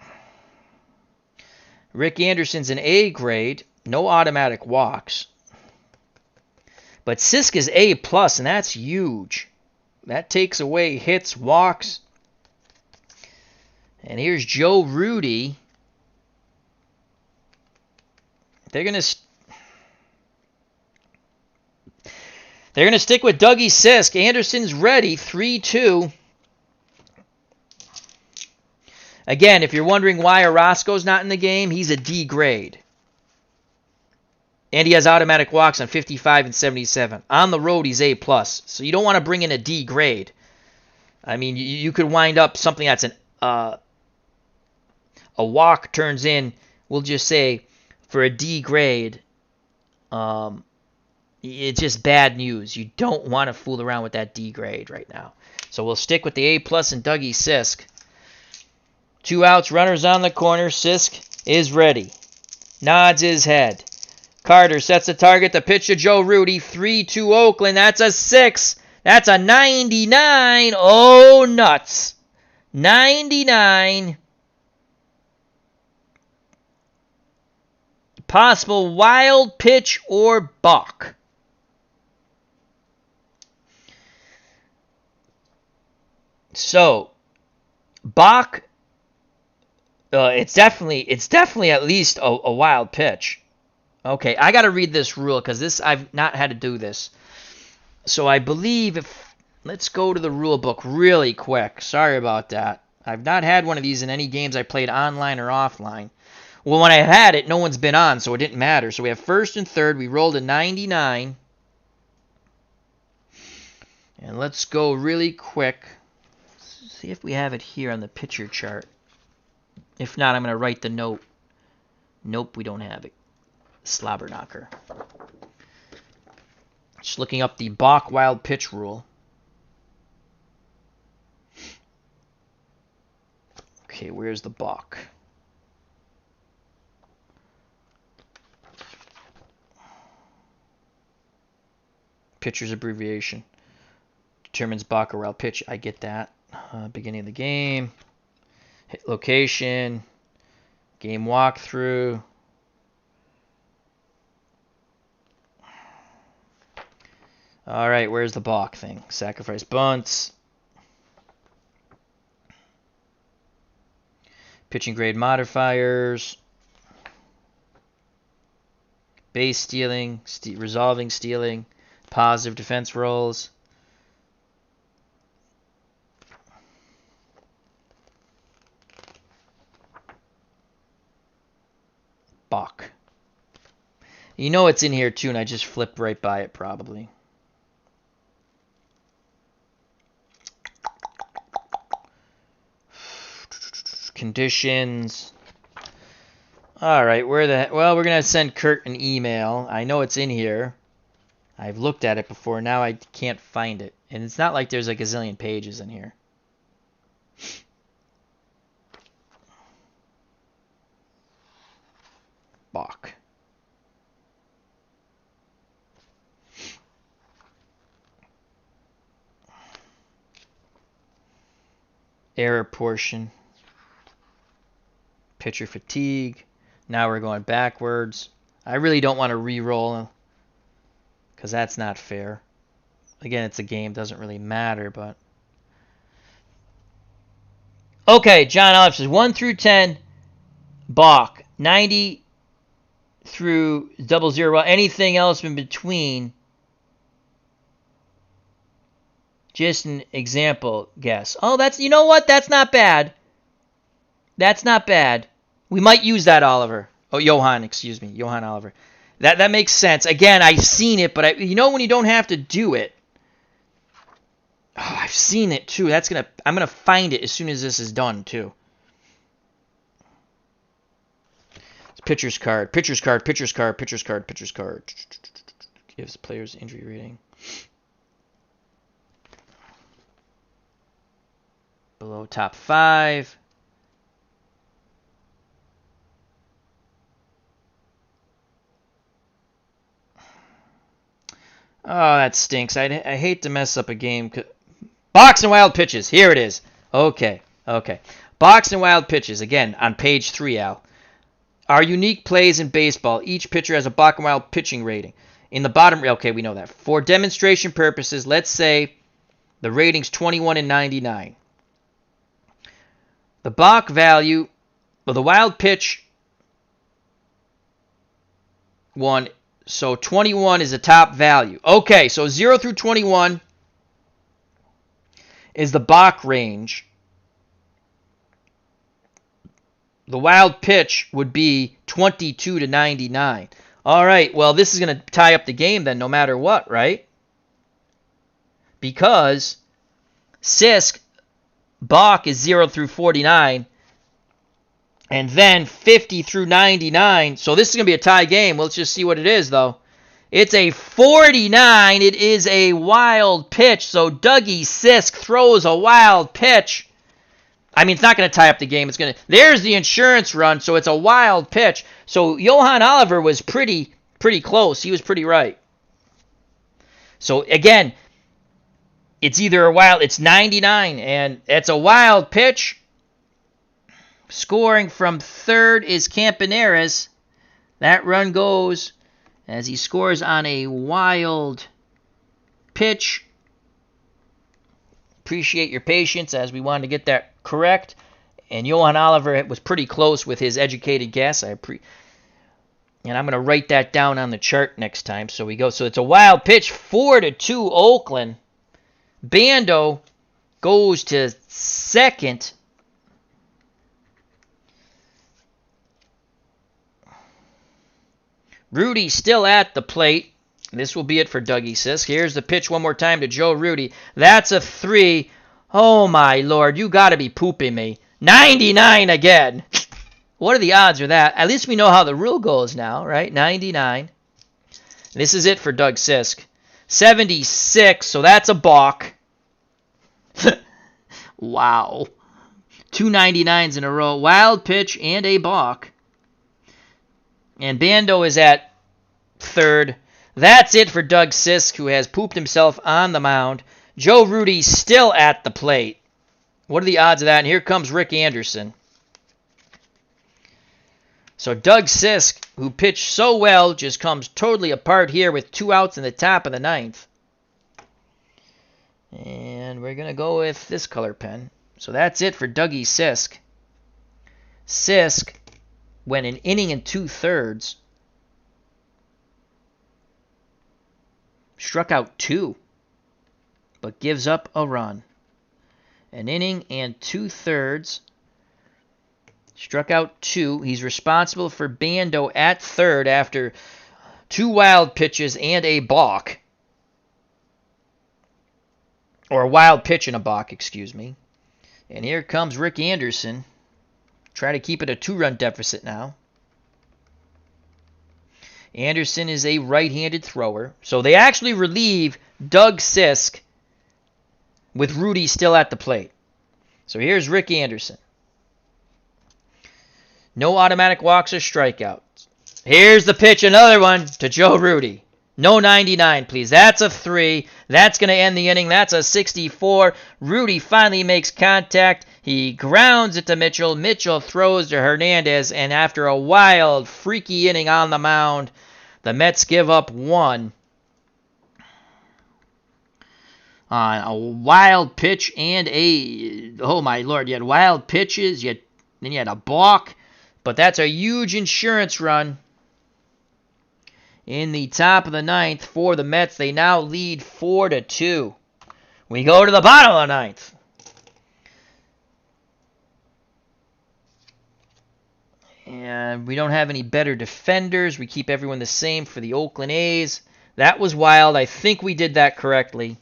Rick Anderson's an A grade. No automatic walks. But Sisk is A+, and that's huge. That takes away hits, walks. And here's Joe Rudy. They're going to stick with Dougie Sisk. Anderson's ready, 3-2. Again, if you're wondering why Orozco's not in the game, he's a D grade. And he has automatic walks on 55 and 77. On the road, he's A+. So you don't want to bring in a D grade. I mean, you could wind up something that's a walk turns in, we'll just say, for a D grade, it's just bad news. You don't want to fool around with that D grade right now. So we'll stick with the A+ and Dougie Sisk. 2 outs, runners on the corner. Sisk is ready. Nods his head. Carter sets the target. The pitch to Joe Rudy. 3-2 Oakland. That's a 6. That's a 99. Oh, nuts. 99. Possible wild pitch or balk. So, balk. It's definitely at least a wild pitch. Okay, I got to read this rule because I've not had to do this. So I believe let's go to the rule book really quick. Sorry about that. I've not had one of these in any games I played online or offline. Well, when I had it, no one's been on, so it didn't matter. So we have first and third. We rolled a 99. And let's go really quick. See if we have it here on the pitcher chart. If not, I'm going to write the note. Nope, we don't have it. Slobber knocker. Just looking up the balk wild pitch rule. Okay, where's the balk? Pitcher's abbreviation. Determines balk or wild pitch. I get that. Beginning of the game. Hit location. Game walkthrough. All right, where's the balk thing? Sacrifice bunts. Pitching grade modifiers. Base stealing. Resolving stealing. Positive defense rolls. Buck. You know it's in here too, and I just flipped right by it probably. Conditions. All right, well, we're going to send Kurt an email. I know it's in here. I've looked at it before. Now I can't find it. And it's not like there's like a gazillion pages in here. Bach. Error portion. Pitcher fatigue. Now we're going backwards. I really don't want to re-roll because that's not fair. Again, it's a game. Doesn't really matter, but... Okay, John Olive says 1 through 10, Bach. 90 through 00. Well, anything else in between, just an example guess. Oh, that's, you know what? That's not bad. That's not bad. We might use that, Oliver. Oh, Johan, excuse me. Johan Oliver. That makes sense. Again, I've seen it, but you know when you don't have to do it. Oh, I've seen it too. I'm gonna find it as soon as this is done too. It's pitcher's card. Pitcher's card. Pitcher's card. Pitcher's card. Pitcher's card. Gives the player's injury rating. Below top 5. Oh, that stinks. I hate to mess up a game. Box and wild pitches. Here it is. Okay. Box and wild pitches. Again, on page 3, Al. Are unique plays in baseball. Each pitcher has a box and wild pitching rating. In the bottom, okay, we know that. For demonstration purposes, let's say the rating's 21 and 99. The Bach value, well, the wild pitch one, so 21 is the top value. Okay, so 0 through 21 is the Bach range. The wild pitch would be 22 to 99. All right, well, this is going to tie up the game then no matter what, right? Because Sisk, Bach is 0 through 49, and then 50 through 99. So this is going to be a tie game. Let's just see what it is, though. It's a 49. It is a wild pitch. So Dougie Sisk throws a wild pitch. I mean, it's not going to tie up the game. It's going to. There's the insurance run. So it's a wild pitch. So Johan Oliver was pretty close. He was pretty right. So again, it's either a wild. It's 99, and it's a wild pitch. Scoring from third is Campaneris. That run goes as he scores on a wild pitch. Appreciate your patience as we wanted to get that correct. And Johan Oliver was pretty close with his educated guess. And I'm going to write that down on the chart next time. So we go. So it's a wild pitch, 4-2 Oakland. Bando goes to second. Rudy still at the plate. This will be it for Dougie Sisk. Here's the pitch one more time to Joe Rudy. That's a 3. Oh, my Lord. You got to be pooping me. 99 again. What are the odds of that? At least we know how the rule goes now, right? 99. This is it for Doug Sisk. 76, so that's a balk. Wow. 2 99s in a row. Wild pitch and a balk. And Bando is at third. That's it for Doug Sisk, who has pooped himself on the mound. Joe Rudy still at the plate. What are the odds of that? And here comes Rick Anderson. So Doug Sisk, who pitched so well, just comes totally apart here with 2 outs in the top of the 9th. And we're going to go with this color pen. So that's it for Dougie Sisk. Sisk went an inning and 2/3. Struck out 2, but gives up a run. An inning and 2/3. Struck out 2. He's responsible for Bando at third after 2 wild pitches and a balk. Or a wild pitch and a balk, excuse me. And here comes Rick Anderson. Trying to keep it a 2-run deficit now. Anderson is a right-handed thrower. So they actually relieve Doug Sisk with Rudy still at the plate. So here's Rick Anderson. No automatic walks or strikeouts. Here's the pitch, another one to Joe Rudy. No 99, please. That's a 3. That's going to end the inning. That's a 64. Rudy finally makes contact. He grounds it to Mitchell. Mitchell throws to Hernandez, and after a wild, freaky inning on the mound, the Mets give up 1 on a wild pitch and oh my lord, you had wild pitches, then you had a balk, but that's a huge insurance run in the top of the 9th for the Mets. They now lead 4-2. We go to the bottom of the 9th. And we don't have any better defenders. We keep everyone the same for the Oakland A's. That was wild. I think we did that correctly.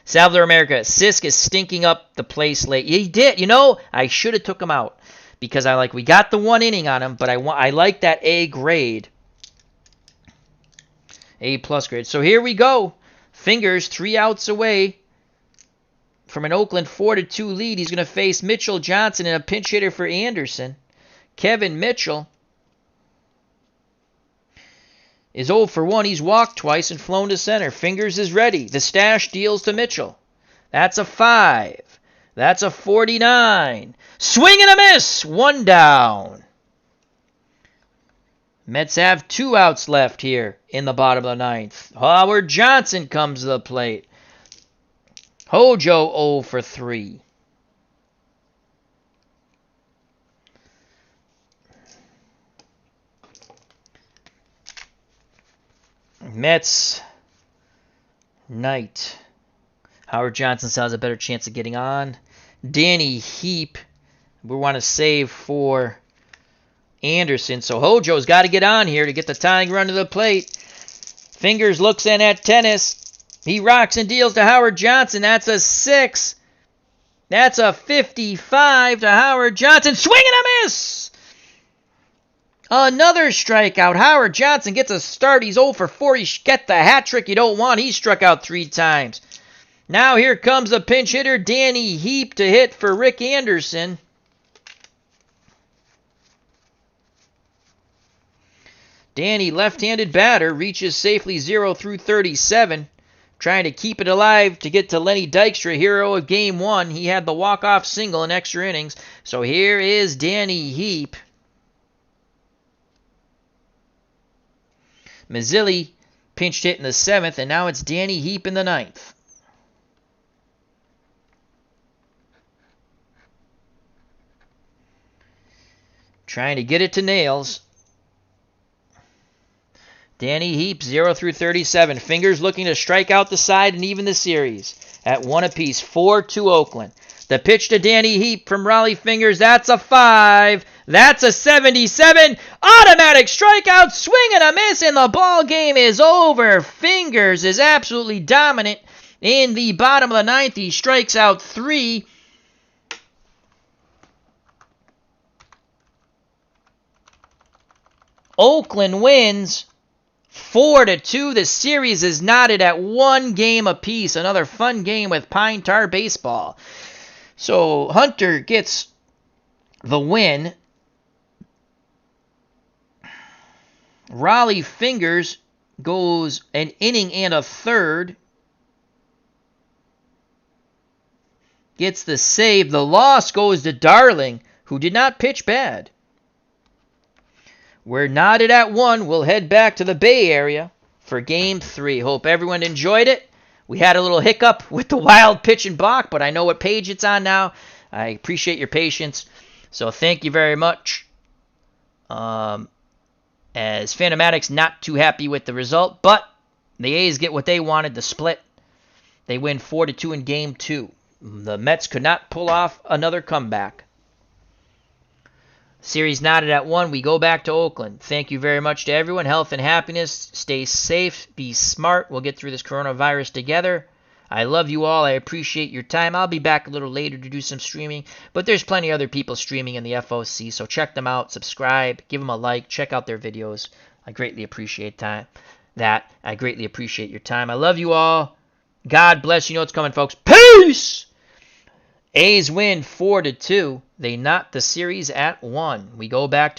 Salvador America. Sisk is stinking up the place late. He did. You know, I should have took him out. Because we got the 1 inning on him, but I like that A grade. A+ grade. So here we go. Fingers 3 outs away from an Oakland 4-2 lead. He's going to face Mitchell Johnson and a pinch hitter for Anderson. Kevin Mitchell is 0 for 1. He's walked twice and flown to center. Fingers is ready. The stash deals to Mitchell. That's a 5. That's a 49. Swing and a miss. 1 down. Mets have 2 outs left here in the bottom of the 9th. Howard Johnson comes to the plate. Hojo 0 for 3. Mets night. Howard Johnson still has a better chance of getting on. Danny Heap, we want to save for Anderson. So Hojo's got to get on here to get the tying run to the plate. Fingers looks in at tennis. He rocks and deals to Howard Johnson. That's a 6. That's a 55 to Howard Johnson. Swing and a miss! Another strikeout. Howard Johnson gets a start. He's 0 for 4. He get the hat trick you don't want. He struck out 3 times. Now here comes the pinch hitter, Danny Heap, to hit for Rick Anderson. Danny, left-handed batter, reaches safely 0 through 37. Trying to keep it alive to get to Lenny Dykstra, hero of Game 1. He had the walk-off single in extra innings. So here is Danny Heap. Mazzilli pinched hit in the 7th, and now it's Danny Heap in the 9th. Trying to get it to Nails. Danny Heap, 0 through 37. Fingers looking to strike out the side and even the series at 1 apiece. 4-2 Oakland. The pitch to Danny Heap from Raleigh Fingers. That's a 5. That's a 77. Automatic strikeout. Swing and a miss, and the ball game is over. Fingers is absolutely dominant in the bottom of the 9th. He strikes out 3. Oakland wins 4-2. The series is knotted at 1 game apiece. Another fun game with Pine Tar Baseball. So Hunter gets the win. Raleigh Fingers goes an inning and a third. Gets the save. The loss goes to Darling, who did not pitch bad. We're knotted at 1. We'll head back to the Bay Area for Game 3. Hope everyone enjoyed it. We had a little hiccup with the wild pitch and balk, but I know what page it's on now. I appreciate your patience. So thank you very much. As Phantomatics, not too happy with the result, but the A's get what they wanted, the split. They win 4-2 in Game 2. The Mets could not pull off another comeback. Series knotted at 1. We go back to Oakland. Thank you very much to everyone. Health and happiness. Stay safe. Be smart. We'll get through this coronavirus together. I love you all. I appreciate your time. I'll be back a little later to do some streaming, but there's plenty of other people streaming in the FOC, so check them out. Subscribe. Give them a like. Check out their videos. I greatly appreciate that. I greatly appreciate your time. I love you all. God bless. You know what's coming, folks. Peace! A's win 4-2. They knot the series at 1. We go back to